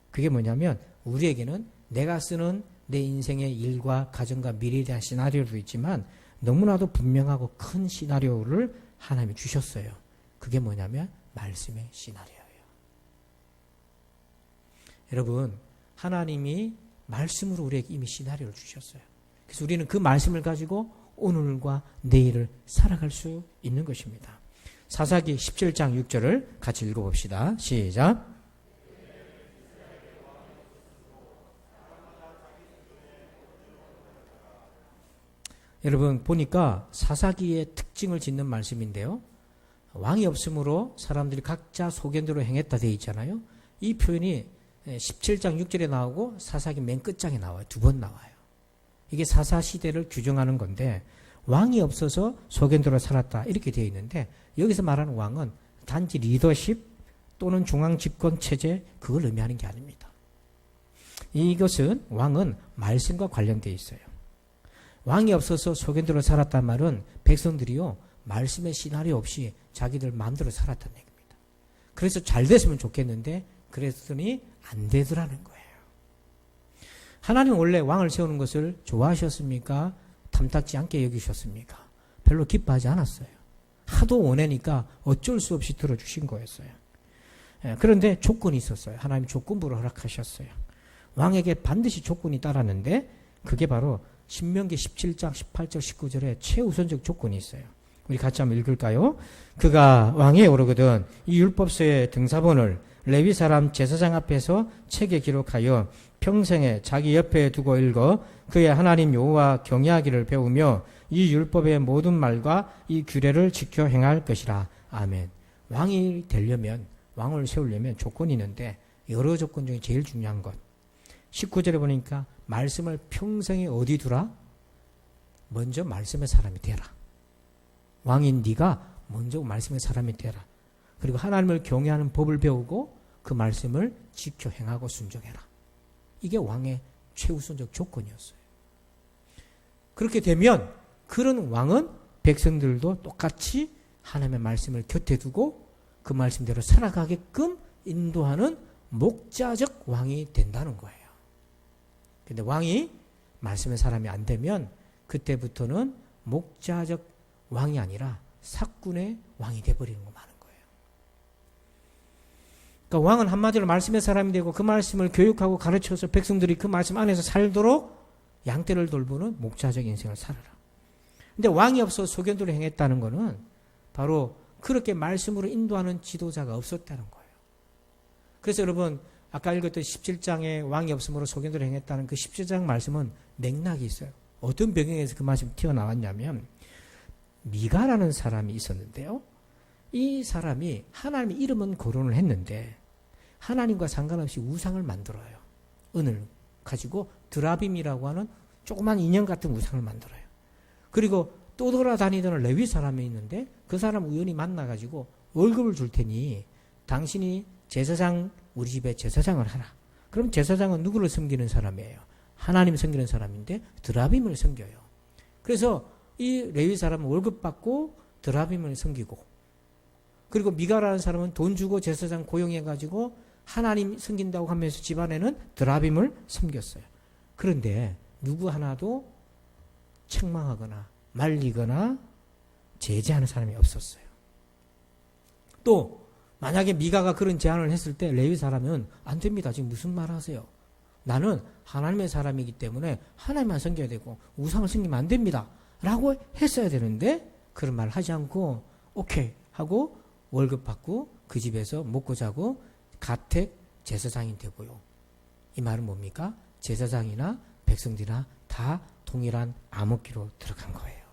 그게 뭐냐면 우리에게는 내가 쓰는 내 인생의 일과 가정과 미래에 대한 시나리오도 있지만 너무나도 분명하고 큰 시나리오를 하나님이 주셨어요. 그게 뭐냐면 말씀의 시나리오예요. 여러분, 하나님이 말씀으로 우리에게 이미 시나리오를 주셨어요. 그래서 우리는 그 말씀을 가지고 오늘과 내일을 살아갈 수 있는 것입니다. 사사기 17장 6절을 같이 읽어봅시다. 시작. 여러분 보니까 사사기의 특징을 짓는 말씀인데요. 왕이 없으므로 사람들이 각자 소견대로 행했다 되어 있잖아요. 이 표현이 17장 6절에 나오고 사사기 맨 끝장에 나와요. 2번 나와요. 이게 사사시대를 규정하는 건데 왕이 없어서 소견대로 살았다 이렇게 되어 있는데 여기서 말하는 왕은 단지 리더십 또는 중앙집권체제 그걸 의미하는 게 아닙니다. 이것은 왕은 말씀과 관련되어 있어요. 왕이 없어서 소견대로 살았단 말은 백성들이요 말씀의 시나리오 없이 자기들 마음대로 살았다는 얘기입니다. 그래서 잘 됐으면 좋겠는데 그랬더니 안 되더라는 거예요. 하나님 원래 왕을 세우는 것을 좋아하셨습니까? 탐탁지 않게 여기셨습니까? 별로 기뻐하지 않았어요. 하도 원하니까 어쩔 수 없이 들어주신 거였어요. 그런데 조건이 있었어요. 하나님 조건부로 허락하셨어요. 왕에게 반드시 조건이 따랐는데 그게 바로 신명기 17장 18절 19절에 최우선적 조건이 있어요. 우리 같이 한번 읽을까요? 그가 왕위에 오르거든 이 율법서의 등사본을 레위 사람 제사장 앞에서 책에 기록하여 평생에 자기 옆에 두고 읽어 그의 하나님 여호와 경외하기를 배우며 이 율법의 모든 말과 이 규례를 지켜 행할 것이라. 아멘. 왕이 되려면 왕을 세우려면 조건이 있는데 여러 조건 중에 제일 중요한 것 19절에 보니까 말씀을 평생에 어디 두라? 먼저 말씀의 사람이 되라. 왕인 네가 먼저 말씀의 사람이 되라. 그리고 하나님을 경외하는 법을 배우고 그 말씀을 지켜 행하고 순종해라. 이게 왕의 최우선적 조건이었어요. 그렇게 되면 그런 왕은 백성들도 똑같이 하나님의 말씀을 곁에 두고 그 말씀대로 살아가게끔 인도하는 목자적 왕이 된다는 거예요. 근데 왕이 말씀의 사람이 안 되면 그때부터는 목자적 왕이 아니라 사꾼의 왕이 돼버리는 거 많은 거예요. 그러니까 왕은 한마디로 말씀의 사람이 되고 그 말씀을 교육하고 가르쳐서 백성들이 그 말씀 안에서 살도록 양떼를 돌보는 목자적 인생을 살아라. 근데 왕이 없어 소견대로 행했다는 거는 바로 그렇게 말씀으로 인도하는 지도자가 없었다는 거예요. 그래서 여러분 아까 읽었던 17장에 왕이 없으므로 소견대로 행했다는 그 17장 말씀은 맥락이 있어요. 어떤 배경에서 그 말씀이 튀어나왔냐면 미가라는 사람이 있었는데요. 이 사람이 하나님의 이름은 거론을 했는데 하나님과 상관없이 우상을 만들어요. 은을 가지고 드라빔이라고 하는 조그만 인형 같은 우상을 만들어요. 그리고 또 돌아다니던 레위 사람이 있는데 그 사람 우연히 만나가지고 월급을 줄 테니 당신이 제사장, 우리 집에 제사장을 하라. 그럼 제사장은 누구를 섬기는 사람이에요? 하나님 섬기는 사람인데 드라빔을 섬겨요. 그래서 이 레위 사람은 월급 받고 드라빔을 섬기고, 그리고 미가라는 사람은 돈 주고 제사장 고용해가지고 하나님 섬긴다고 하면서 집안에는 드라빔을 섬겼어요. 그런데 누구 하나도 책망하거나 말리거나 제재하는 사람이 없었어요. 또 만약에 미가가 그런 제안을 했을 때 레위 사람은 안 됩니다. 지금 무슨 말 하세요? 나는 하나님의 사람이기 때문에 하나님만 섬겨야 되고 우상을 섬기면 안 됩니다. 라고 했어야 되는데 그런 말 하지 않고 오케이 하고 월급 받고 그 집에서 먹고 자고 가택 제사장이 되고요. 이 말은 뭡니까? 제사장이나 백성들이나 다 동일한 암흑기로 들어간 거예요.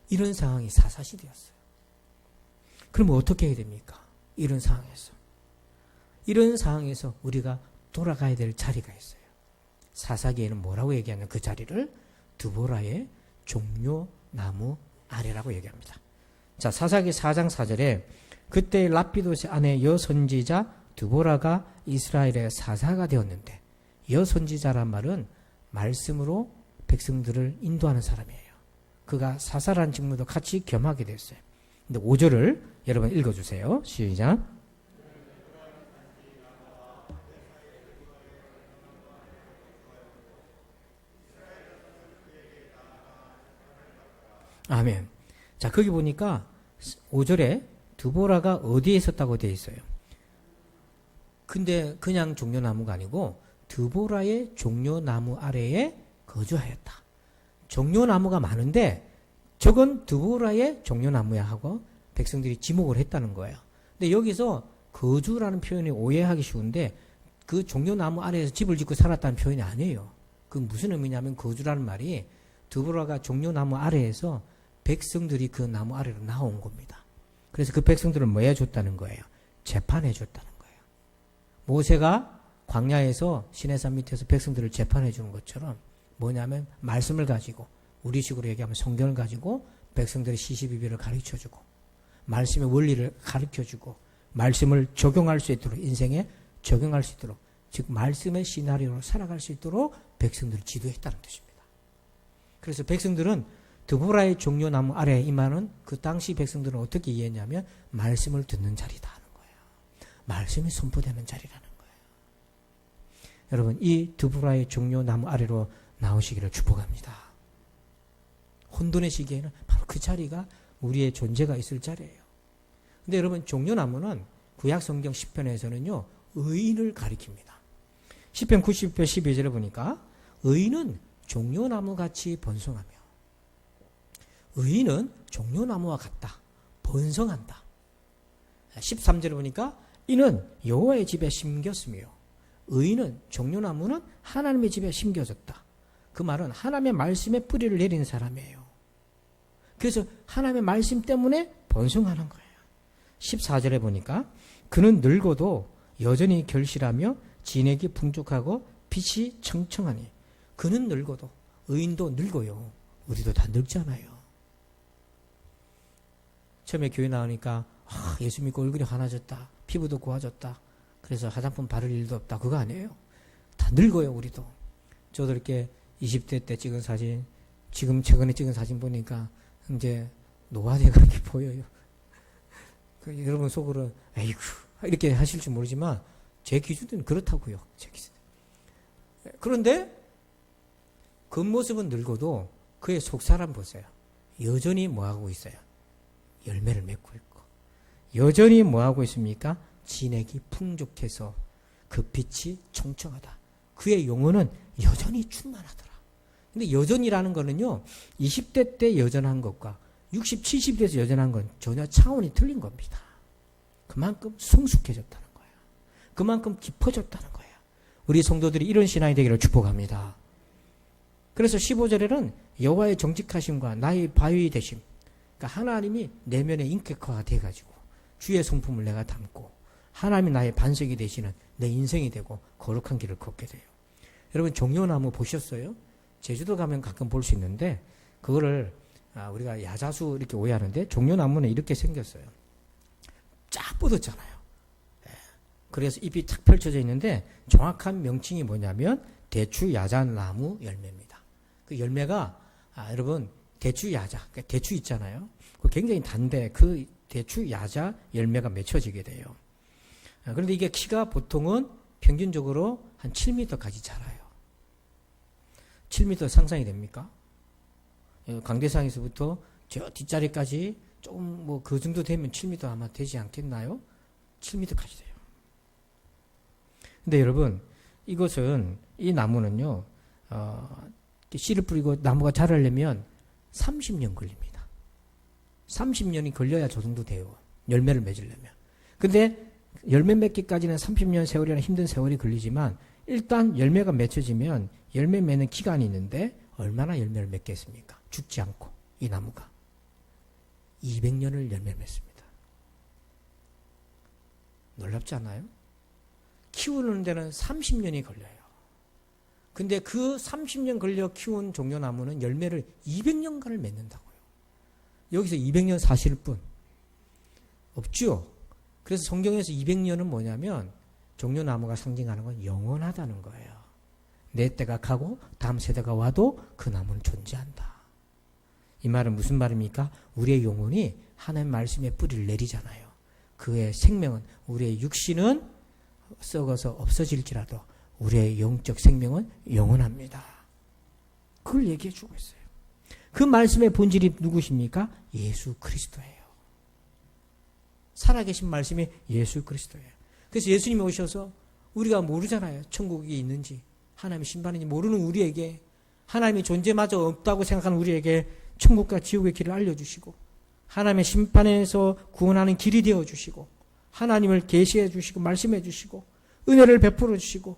이런 상황이 사사시대였어요. 그러면 어떻게 해야 됩니까? 이런 상황에서. 이런 상황에서 우리가 돌아가야 될 자리가 있어요. 사사기에는 뭐라고 얘기하냐? 그 자리를 드보라의 종려나무 아래라고 얘기합니다. 자, 사사기 4장 4절에 그때 랍비도의 아내 여선지자 드보라가 이스라엘의 사사가 되었는데, 여선지자란 말은 말씀으로 백성들을 인도하는 사람이에요. 그가 사사란 직무도 같이 겸하게 됐어요. 근데 5절을 여러분 읽어주세요. 시작. 아멘. 자, 거기 보니까 5절에 드보라가 어디에 있었다고 되어 있어요. 근데 그냥 종려나무가 아니고 드보라의 종려나무 아래에 거주하였다. 종려나무가 많은데 저건 드보라의 종려나무야 하고 백성들이 지목을 했다는 거예요. 근데 여기서 거주라는 표현이 오해하기 쉬운데 그 종려나무 아래에서 집을 짓고 살았다는 표현이 아니에요. 그 무슨 의미냐면 거주라는 말이 드보라가 종려나무 아래에서 백성들이 그 나무 아래로 나온 겁니다. 그래서 그 백성들을 뭐 해줬다는 거예요? 재판해줬다는 거예요. 모세가 광야에서 시내산 밑에서 백성들을 재판해주는 것처럼 뭐냐면 말씀을 가지고, 우리식으로 얘기하면 성경을 가지고 백성들의 시시비비를 가르쳐주고 말씀의 원리를 가르쳐주고 말씀을 적용할 수 있도록, 인생에 적용할 수 있도록, 즉 말씀의 시나리오로 살아갈 수 있도록 백성들을 지도했다는 뜻입니다. 그래서 백성들은 드보라의 종려나무 아래에 임하는 그 당시 백성들은 어떻게 이해했냐면 말씀을 듣는 자리다 하는 거예요. 말씀이 선포되는 자리라는 거예요. 여러분, 이 드보라의 종려나무 아래로 나오시기를 축복합니다. 혼돈의 시기에는 바로 그 자리가 우리의 존재가 있을 자리예요. 근데 여러분, 종려나무는 구약 성경 10편에서는요 의인을 가리킵니다. 10편 90편 12절에 보니까 의인은 종려나무같이 번성하며, 의인은 종려나무와 같다, 번성한다. 13절에 보니까 이는 여호와의 집에 심겼으며, 의인은 종려나무는 하나님의 집에 심겨졌다. 그 말은 하나님의 말씀에 뿌리를 내리는 사람이에요. 그래서 하나님의 말씀 때문에 번성하는 거예요. 14절에 보니까 그는 늙어도 여전히 결실하며 진액이 풍족하고 빛이 청청하니. 그는 늙어도, 의인도 늙어요. 우리도 다 늙잖아요. 처음에 교회 나오니까 예수 믿고 얼굴이 환해졌다, 피부도 고와졌다, 그래서 화장품 바를 일도 없다, 그거 아니에요. 다 늙어요. 우리도. 저도 이렇게 20대 때 찍은 사진, 지금 최근에 찍은 사진 보니까 이제 노화되는 게 보여요. 여러분 속으로 에이구 이렇게 하실 줄 모르지만 제 기준은 그렇다고요. 제 기준. 그런데 겉모습은 늙어도 그의 속사람 보세요. 여전히 뭐하고 있어요? 열매를 맺고 있고. 여전히 뭐하고 있습니까? 진액이 풍족해서 그 빛이 청청하다. 그의 영혼은 여전히 충만하더라. 근데 여전이라는 거는요, 20대 때 여전한 것과 60, 70대에서 여전한 건 전혀 차원이 틀린 겁니다. 그만큼 성숙해졌다는 거예요. 그만큼 깊어졌다는 거예요. 우리 성도들이 이런 신앙이 되기를 축복합니다. 그래서 15절에는 여호와의 정직하심과 나의 바위 되심, 그러니까 하나님이 내면의 인격화가 돼가지고 주의 성품을 내가 담고 하나님이 나의 반석이 되시는 내 인생이 되고 거룩한 길을 걷게 돼요. 여러분, 종려나무 보셨어요? 제주도 가면 가끔 볼 수 있는데 그거를 우리가 야자수 이렇게 오해하는데 종려나무는 이렇게 생겼어요. 쫙 뻗었잖아요. 그래서 잎이 탁 펼쳐져 있는데 정확한 명칭이 뭐냐면 대추 야자나무 열매입니다. 그 열매가 여러분 대추 야자, 그러니까 대추 있잖아요. 그 굉장히 단데 그 대추 야자 열매가 맺혀지게 돼요. 그런데 이게 키가 보통은 평균적으로 한 7m까지 자라요. 7m 상상이 됩니까? 강대상에서부터 저 뒷자리까지 조금 뭐 그 정도 되면 7m 아마 되지 않겠나요? 7m까지 돼요. 근데 여러분, 이것은, 이 나무는요, 씨를 뿌리고 나무가 자라려면 30년 걸립니다. 30년이 걸려야 저 정도 돼요. 열매를 맺으려면. 근데 열매 맺기까지는 30년 세월이나 힘든 세월이 걸리지만 일단 열매가 맺혀지면 열매 맺는 기간이 있는데 얼마나 열매를 맺겠습니까? 죽지 않고 이 나무가 200년을 열매 맺습니다. 놀랍지 않나요? 키우는 데는 30년이 걸려요. 근데 그 30년 걸려 키운 종려나무는 열매를 200년간을 맺는다고요. 여기서 200년 사실 뿐 없죠. 그래서 성경에서 200년은 뭐냐면 종려나무가 상징하는 건 영원하다는 거예요. 내 때가 가고 다음 세대가 와도 그 나무는 존재한다. 이 말은 무슨 말입니까? 우리의 영혼이 하나님 말씀에 뿌리를 내리잖아요. 그의 생명은, 우리의 육신은 썩어서 없어질지라도 우리의 영적 생명은 영원합니다. 그걸 얘기해 주고 있어요. 그 말씀의 본질이 누구십니까? 예수 그리스도예요. 살아계신 말씀이 예수 그리스도예요. 그래서 예수님이 오셔서 우리가 모르잖아요. 천국이 있는지 하나님의 심판인지 모르는 우리에게 하나님의 존재마저 없다고 생각하는 우리에게 천국과 지옥의 길을 알려주시고 하나님의 심판에서 구원하는 길이 되어주시고 하나님을 계시해 주시고 말씀해 주시고 은혜를 베풀어 주시고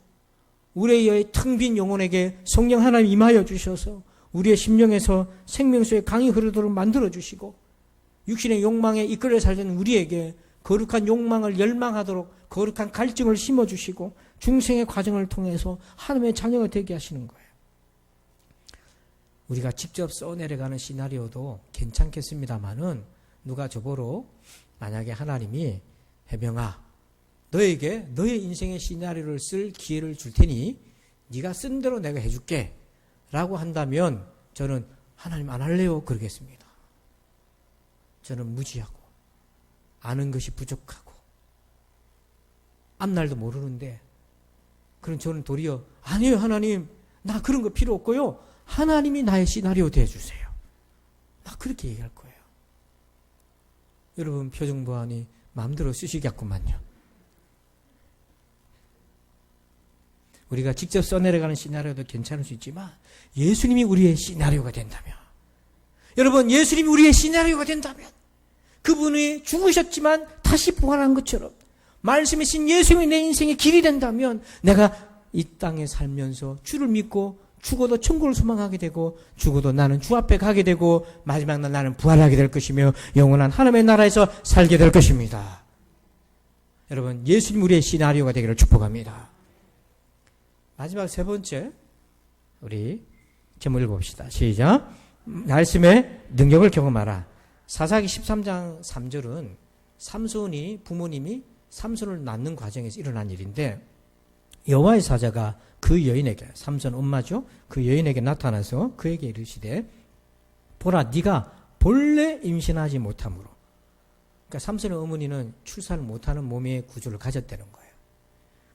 우리의 텅 빈 영혼에게 성령 하나님 임하여 주셔서 우리의 심령에서 생명수의 강이 흐르도록 만들어 주시고 육신의 욕망에 이끌려 살던 우리에게 거룩한 욕망을 열망하도록 거룩한 갈증을 심어주시고 중생의 과정을 통해서 하나님의 자녀가 되게 하시는 거예요. 우리가 직접 써내려가는 시나리오도 괜찮겠습니다마는 누가 저보러 만약에 하나님이 해병아 너에게 너의 인생의 시나리오를 쓸 기회를 줄 테니 네가 쓴 대로 내가 해줄게 라고 한다면 저는 하나님 안 할래요 그러겠습니다. 저는 무지하고 아는 것이 부족하고 앞날도 모르는데 그럼 저는 도리어 아니에요 하나님 나 그런 거 필요 없고요 하나님이 나의 시나리오 대주세요. 나 그렇게 얘기할 거예요. 여러분 표정 보아하니 마음대로 쓰시겠구만요. 우리가 직접 써내려가는 시나리오도 괜찮을 수 있지만 예수님이 우리의 시나리오가 된다면 여러분 예수님이 우리의 시나리오가 된다면 그분이 죽으셨지만 다시 부활한 것처럼 말씀이신 예수님이 내 인생의 길이 된다면 내가 이 땅에 살면서 주를 믿고 죽어도 천국을 소망하게 되고 죽어도 나는 주 앞에 가게 되고 마지막 날 나는 부활하게 될 것이며 영원한 하나님의 나라에서 살게 될 것입니다. 여러분 예수님 우리의 시나리오가 되기를 축복합니다. 마지막 세 번째 우리 제목 읽어봅시다. 시작. 말씀의 능력을 경험하라. 사사기 13장 3절은 삼손이 부모님이 삼손을 낳는 과정에서 일어난 일인데 여호와의 사자가 그 여인에게 삼손 엄마죠. 그 여인에게 나타나서 그에게 이르시되 보라 네가 본래 임신하지 못함으로 그러니까 삼손의 어머니는 출산을 못하는 몸의 구조를 가졌다는 거예요.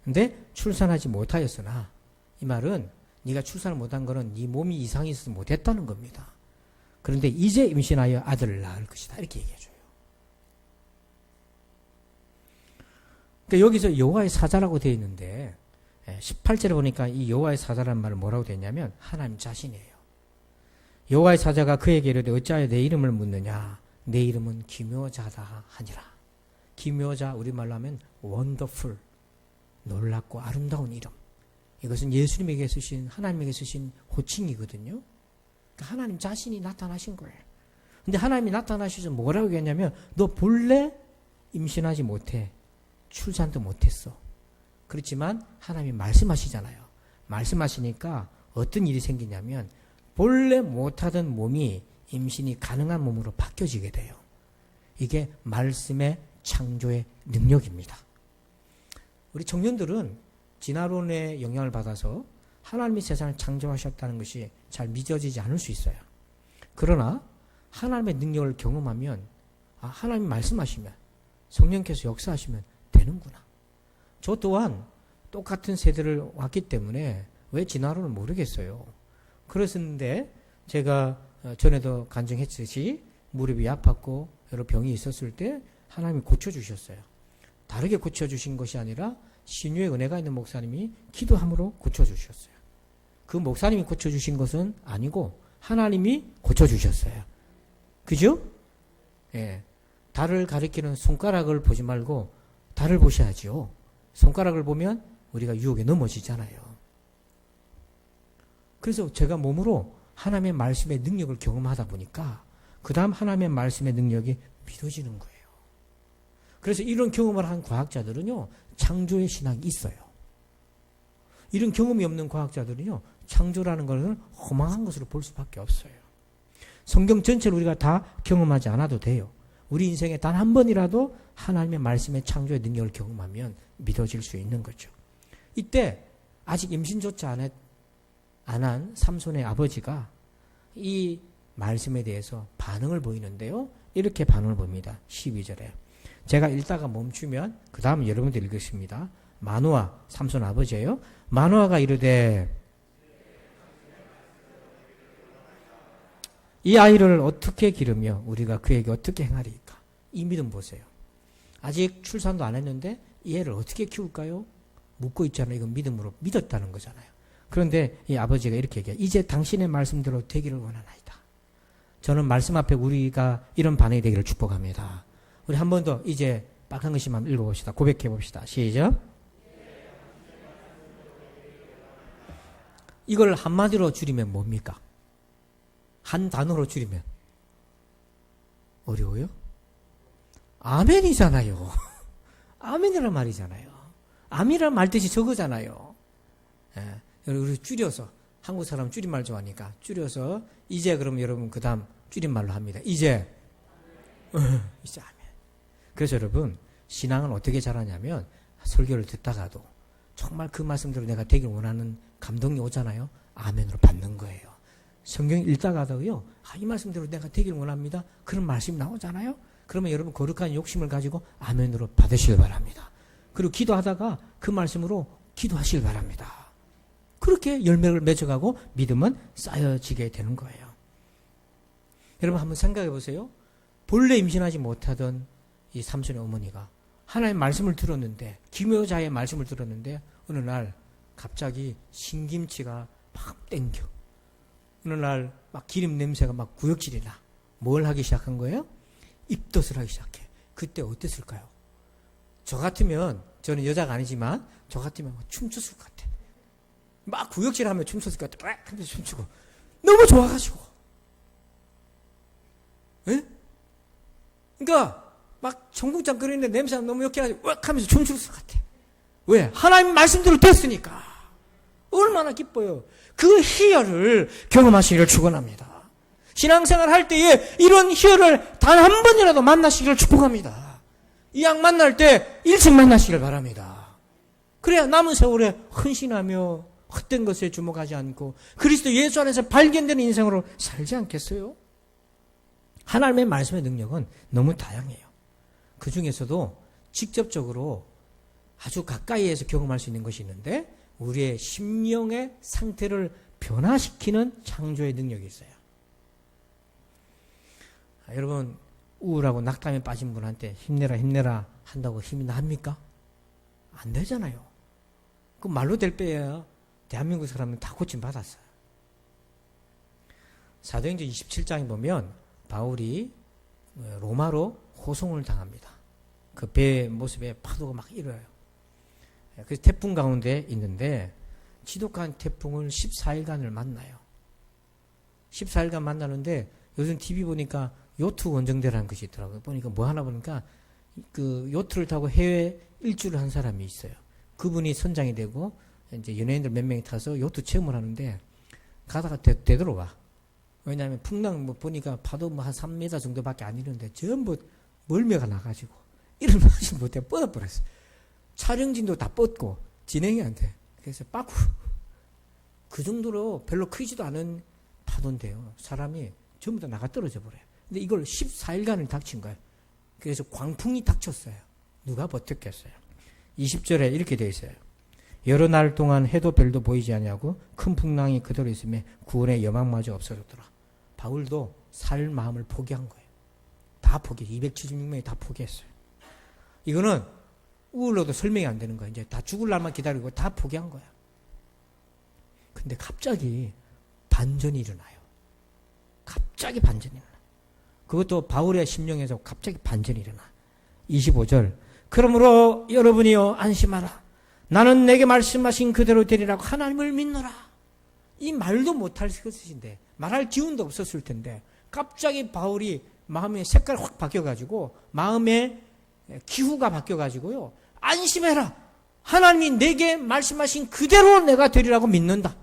근데 출산하지 못하였으나 이 말은 네가 출산을 못한 거는 네 몸이 이상이 있어서 못했다는 겁니다. 그런데 이제 임신하여 아들을 낳을 것이다. 이렇게 얘기해줘요. 그러니까 여기서 여호와의 사자라고 되어 있는데 18절에 보니까 이 여호와의 사자라는 말을 뭐라고 되어 있냐면 하나님 자신이에요. 여호와의 사자가 그에게 이르되 어찌하여 내 이름을 묻느냐. 내 이름은 기묘자다 하니라. 기묘자 우리말로 하면 원더풀 놀랍고 아름다운 이름. 이것은 예수님에게 쓰신 하나님에게 쓰신 호칭이거든요. 그러니까 하나님 자신이 나타나신 거예요. 근데 하나님이 나타나셔서 뭐라고 했냐면 너 본래 임신하지 못해. 출산도 못했어. 그렇지만 하나님이 말씀하시잖아요. 말씀하시니까 어떤 일이 생기냐면 본래 못하던 몸이 임신이 가능한 몸으로 바뀌어지게 돼요. 이게 말씀의 창조의 능력입니다. 우리 청년들은 진화론의 영향을 받아서 하나님이 세상을 창조하셨다는 것이 잘 믿어지지 않을 수 있어요. 그러나 하나님의 능력을 경험하면 하나님이 말씀하시면 성령께서 역사하시면 되는구나. 저 또한 똑같은 세대를 왔기 때문에 왜 진화론을 모르겠어요. 그랬었는데 제가 전에도 간증했듯이 무릎이 아팠고 여러 병이 있었을 때 하나님이 고쳐주셨어요. 다르게 고쳐주신 것이 아니라 신유의 은혜가 있는 목사님이 기도함으로 고쳐주셨어요. 그 목사님이 고쳐주신 것은 아니고 하나님이 고쳐주셨어요. 그죠? 예. 달을 가리키는 손가락을 보지 말고 달을 보셔야죠. 손가락을 보면 우리가 유혹에 넘어지잖아요. 그래서 제가 몸으로 하나님의 말씀의 능력을 경험하다 보니까 그 다음 하나님의 말씀의 능력이 믿어지는 거예요. 그래서 이런 경험을 한 과학자들은요, 창조의 신학이 있어요. 이런 경험이 없는 과학자들은요, 창조라는 것을 허망한 것으로 볼 수밖에 없어요. 성경 전체를 우리가 다 경험하지 않아도 돼요. 우리 인생에 단 한 번이라도 하나님의 말씀의 창조의 능력을 경험하면 믿어질 수 있는 거죠. 이때 아직 임신조차 안 한 삼손의 아버지가 이 말씀에 대해서 반응을 보이는데요. 이렇게 반응을 봅니다. 12절에. 제가 읽다가 멈추면 그 다음은 여러분들 읽으십니다. 마노아, 삼손 아버지예요. 마노아가 이르되 이 아이를 어떻게 기르며 우리가 그에게 어떻게 행하리까? 이 믿음 보세요. 아직 출산도 안 했는데 이 애를 어떻게 키울까요? 묻고 있잖아요. 이건 믿음으로 믿었다는 거잖아요. 그런데 이 아버지가 이렇게 얘기해요. 이제 당신의 말씀대로 되기를 원하나이다. 저는 말씀 앞에 우리가 이런 반응이 되기를 축복합니다. 우리 한 번 더 이제 빨간 글씨만 읽어봅시다. 고백해 봅시다. 시작. 이걸 한마디로 줄이면 뭡니까? 한 단어로 줄이면 어려워요? 아멘이잖아요. 아멘이란 말이잖아요. 아멘이란 말 뜻이 저거잖아요. 예, 우리 줄여서 한국 사람 줄임말 좋아하니까 줄여서 이제 그럼 여러분 그 다음 줄임말로 합니다. 이제 아멘. 그래서 여러분 신앙은 어떻게 자라냐면 설교를 듣다가도 정말 그 말씀대로 내가 되길 원하는 감동이 오잖아요. 아멘으로 받는 거예요. 성경 읽다가도요, 이 말씀대로 내가 되길 원합니다. 그런 말씀이 나오잖아요. 그러면 여러분 거룩한 욕심을 가지고 아멘으로 받으시길 바랍니다. 그리고 기도하다가 그 말씀으로 기도하시길 바랍니다. 그렇게 열매를 맺어가고 믿음은 쌓여지게 되는 거예요. 여러분 한번 생각해 보세요. 본래 임신하지 못하던 이 삼손의 어머니가 하나님의 말씀을 들었는데, 기묘자의 말씀을 들었는데 어느 날 갑자기 신김치가 막 땡겨. 어느 날 막 기름 냄새가 막 구역질이 나. 뭘 하기 시작한 거예요? 입덧을 하기 시작해. 그때 어땠을까요? 저 같으면, 저는 여자가 아니지만 저 같으면 춤췄을 것 같아. 막 구역질하면 춤췄을 것 같아. 막 하면서 춤추고 너무 좋아가지고. 에? 그러니까 막 청국장 끓이는데 냄새가 너무 역해가지고 왁 하면서 춤췄을 것 같아. 왜? 하나님 말씀대로 됐으니까. 얼마나 기뻐요. 그 희열을 경험하시기를 축원합니다. 신앙생활 할 때에 이런 희열을 단 한 번이라도 만나시기를 축복합니다. 이 양 만날 때 일찍 만나시길 바랍니다. 그래야 남은 세월에 헌신하며 헛된 것에 주목하지 않고 그리스도 예수 안에서 발견되는 인생으로 살지 않겠어요? 하나님의 말씀의 능력은 너무 다양해요. 그 중에서도 직접적으로 아주 가까이에서 경험할 수 있는 것이 있는데 우리의 심령의 상태를 변화시키는 창조의 능력이 있어요. 여러분 우울하고 낙담에 빠진 분한테 힘내라 한다고 힘이 납니까? 안 되잖아요. 그 말로 될 빼야 대한민국 사람은 다 고침받았어요. 사도행전 27장에 보면 바울이 로마로 호송을 당합니다. 그 배의 모습에 파도가 막 일어요. 그래서 태풍 가운데 있는데 지독한 태풍을 14일간을 만나요. 14일간 만나는데 요즘 TV 보니까 요트 원정대라는 것이 있더라고요. 보니까 뭐 하나 보니까 그 요트를 타고 해외 일주를 한 사람이 있어요. 그분이 선장이 되고 이제 연예인들 몇 명이 타서 요트 체험을 하는데 가다가 되돌아와. 왜냐하면 풍랑 뭐 보니까 파도 뭐 한 3m 정도밖에 안 이르는데 전부 멀미가 나가지고 일어나지 못해 뻗어버렸어. 촬영진도 다 뻗고 진행이 안 돼. 그래서 빠꾸. 그 정도로 별로 크지도 않은 파도인데요. 사람이 전부 다 나가 떨어져 버려요. 근데 이걸 14일간을 닥친 거예요. 그래서 광풍이 닥쳤어요. 누가 버텼겠어요? 20절에 이렇게 되어 있어요. 여러 날 동안 해도 별도 보이지 않냐고 큰 풍랑이 그대로 있으며 구원의 여망마저 없어졌더라. 바울도 살 마음을 포기한 거예요. 다 포기. 276명이 다 포기했어요. 이거는 우울로도 설명이 안 되는 거예요. 이제 다 죽을 날만 기다리고 다 포기한 거야. 근데 갑자기 반전이 일어나요. 갑자기 반전이 일어나. 그것도 바울의 심령에서 갑자기 반전이 일어나. 25절. 그러므로 여러분이요 안심하라. 나는 내게 말씀하신 그대로 되리라고 하나님을 믿노라. 이 말도 못할 것인데 말할 기운도 없었을 텐데 갑자기 바울이 마음의 색깔이 확 바뀌어가지고 마음의 기후가 바뀌어가지고요. 안심해라. 하나님이 내게 말씀하신 그대로 내가 되리라고 믿는다.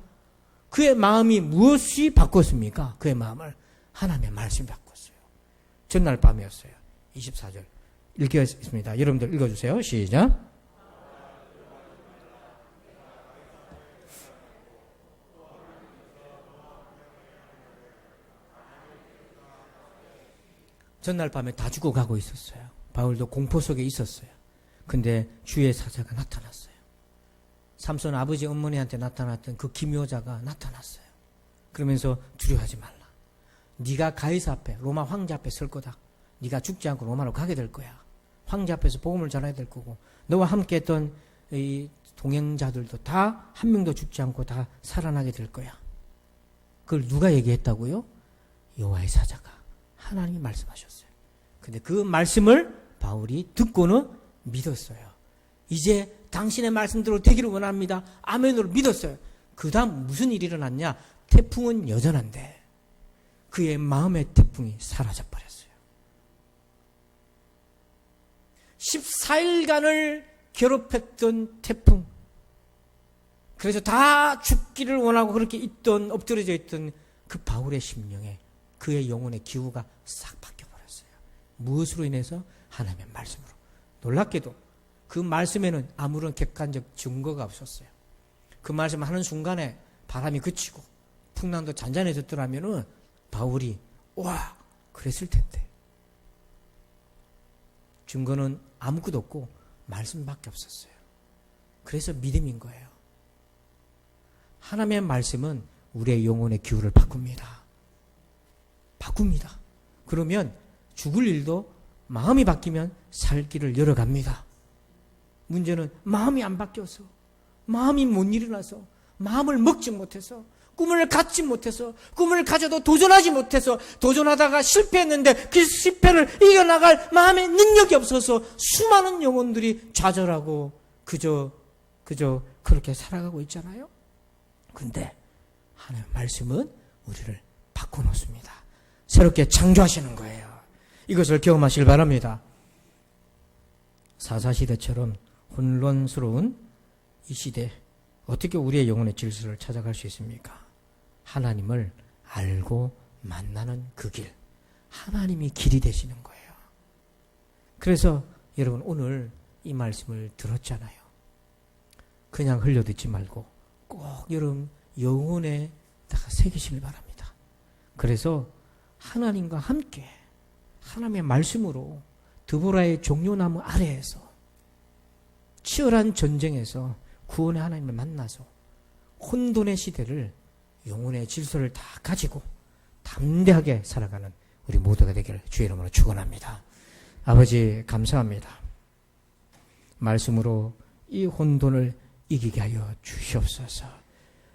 그의 마음이 무엇이 바꿨습니까? 그의 마음을 하나님의 말씀이 바꿨어요. 전날 밤이었어요. 24절 읽겠습니다. 여러분들 읽어주세요. 시작. 전날 밤에 다 죽어가고 있었어요. 바울도 공포 속에 있었어요. 근데 주의 사자가 나타났어요. 삼손 아버지 어머니한테 나타났던 그 기묘자가 나타났어요. 그러면서 두려워하지 말라. 네가 가이사 앞에 로마 황제 앞에 설 거다. 네가 죽지 않고 로마로 가게 될 거야. 황제 앞에서 복음을 전해야 될 거고 너와 함께 했던 이 동행자들도 다 한 명도 죽지 않고 다 살아나게 될 거야. 그걸 누가 얘기했다고요? 여호와의 사자가 하나님이 말씀하셨어요. 근데 그 말씀을 바울이 듣고는 믿었어요. 이제 당신의 말씀대로 되기를 원합니다. 아멘으로 믿었어요. 그 다음 무슨 일이 일어났냐? 태풍은 여전한데 그의 마음의 태풍이 사라져 버렸어요. 14일간을 괴롭혔던 태풍. 그래서 다 죽기를 원하고 그렇게 있던 엎드려져 있던 그 바울의 심령에 그의 영혼의 기후가 싹 바뀌어버렸어요. 무엇으로 인해서? 하나님의 말씀으로. 놀랍게도 그 말씀에는 아무런 객관적 증거가 없었어요. 그 말씀 하는 순간에 바람이 그치고 풍랑도 잔잔해졌더라면은 바울이 와 그랬을 텐데 증거는 아무것도 없고 말씀밖에 없었어요. 그래서 믿음인 거예요. 하나님의 말씀은 우리의 영혼의 기후를 바꿉니다. 바꿉니다. 그러면 죽을 일도 마음이 바뀌면 살 길을 열어갑니다. 문제는 마음이 안 바뀌어서 마음이 못 일어나서 마음을 먹지 못해서 꿈을 갖지 못해서 꿈을 가져도 도전하지 못해서 도전하다가 실패했는데 그 실패를 이겨나갈 마음의 능력이 없어서 수많은 영혼들이 좌절하고 그저 그렇게 살아가고 있잖아요. 근데 하나님의 말씀은 우리를 바꿔놓습니다. 새롭게 창조하시는 거예요. 이것을 경험하시길 바랍니다. 사사시대처럼 혼란스러운 이 시대 어떻게 우리의 영혼의 질서를 찾아갈 수 있습니까? 하나님을 알고 만나는 그 길. 하나님이 길이 되시는 거예요. 그래서 여러분 오늘 이 말씀을 들었잖아요. 그냥 흘려듣지 말고 꼭 여러분 영혼에다가 새기시길 바랍니다. 그래서 하나님과 함께 하나님의 말씀으로 드보라의 종려나무 아래에서 치열한 전쟁에서 구원의 하나님을 만나서 혼돈의 시대를 영혼의 질서를 다 가지고 담대하게 살아가는 우리 모두가 되기를 주의 이름으로 축원합니다. 아버지 감사합니다. 말씀으로 이 혼돈을 이기게 하여 주시옵소서.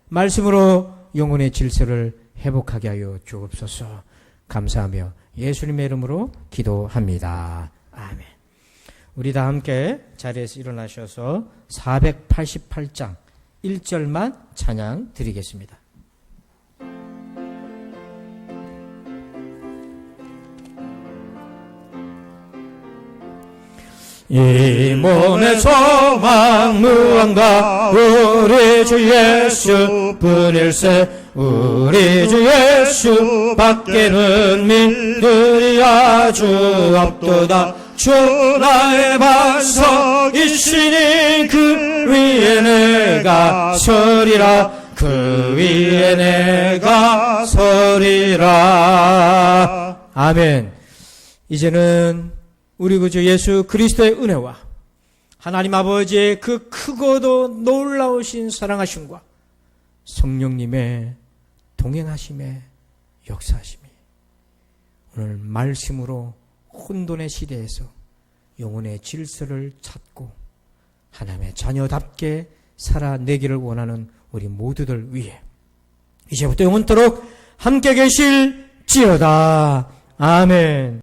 말씀으로 영혼의 질서를 회복하게 하여 주옵소서. 감사하며 예수님의 이름으로 기도합니다. 아멘. 우리 다 함께 자리에서 일어나셔서 488장 1절만 찬양 드리겠습니다. 이 몸의 소망 무언가 우리 주 예수 뿐일세 우리 주 예수 밖에는 믿들이 아주 없도다. 주 나의 반석이시니 그 위에 내가 서리라. 그 위에 내가 서리라. 아멘. 이제는 우리 구주 예수 그리스도의 은혜와 하나님 아버지의 그 크고도 놀라우신 사랑하심과 성령님의 동행하심에 역사하심이 오늘 말씀으로 혼돈의 시대에서 영혼의 질서를 찾고 하나님의 자녀답게 살아내기를 원하는 우리 모두들 위해 이제부터 영원토록 함께 계실지어다. 아멘.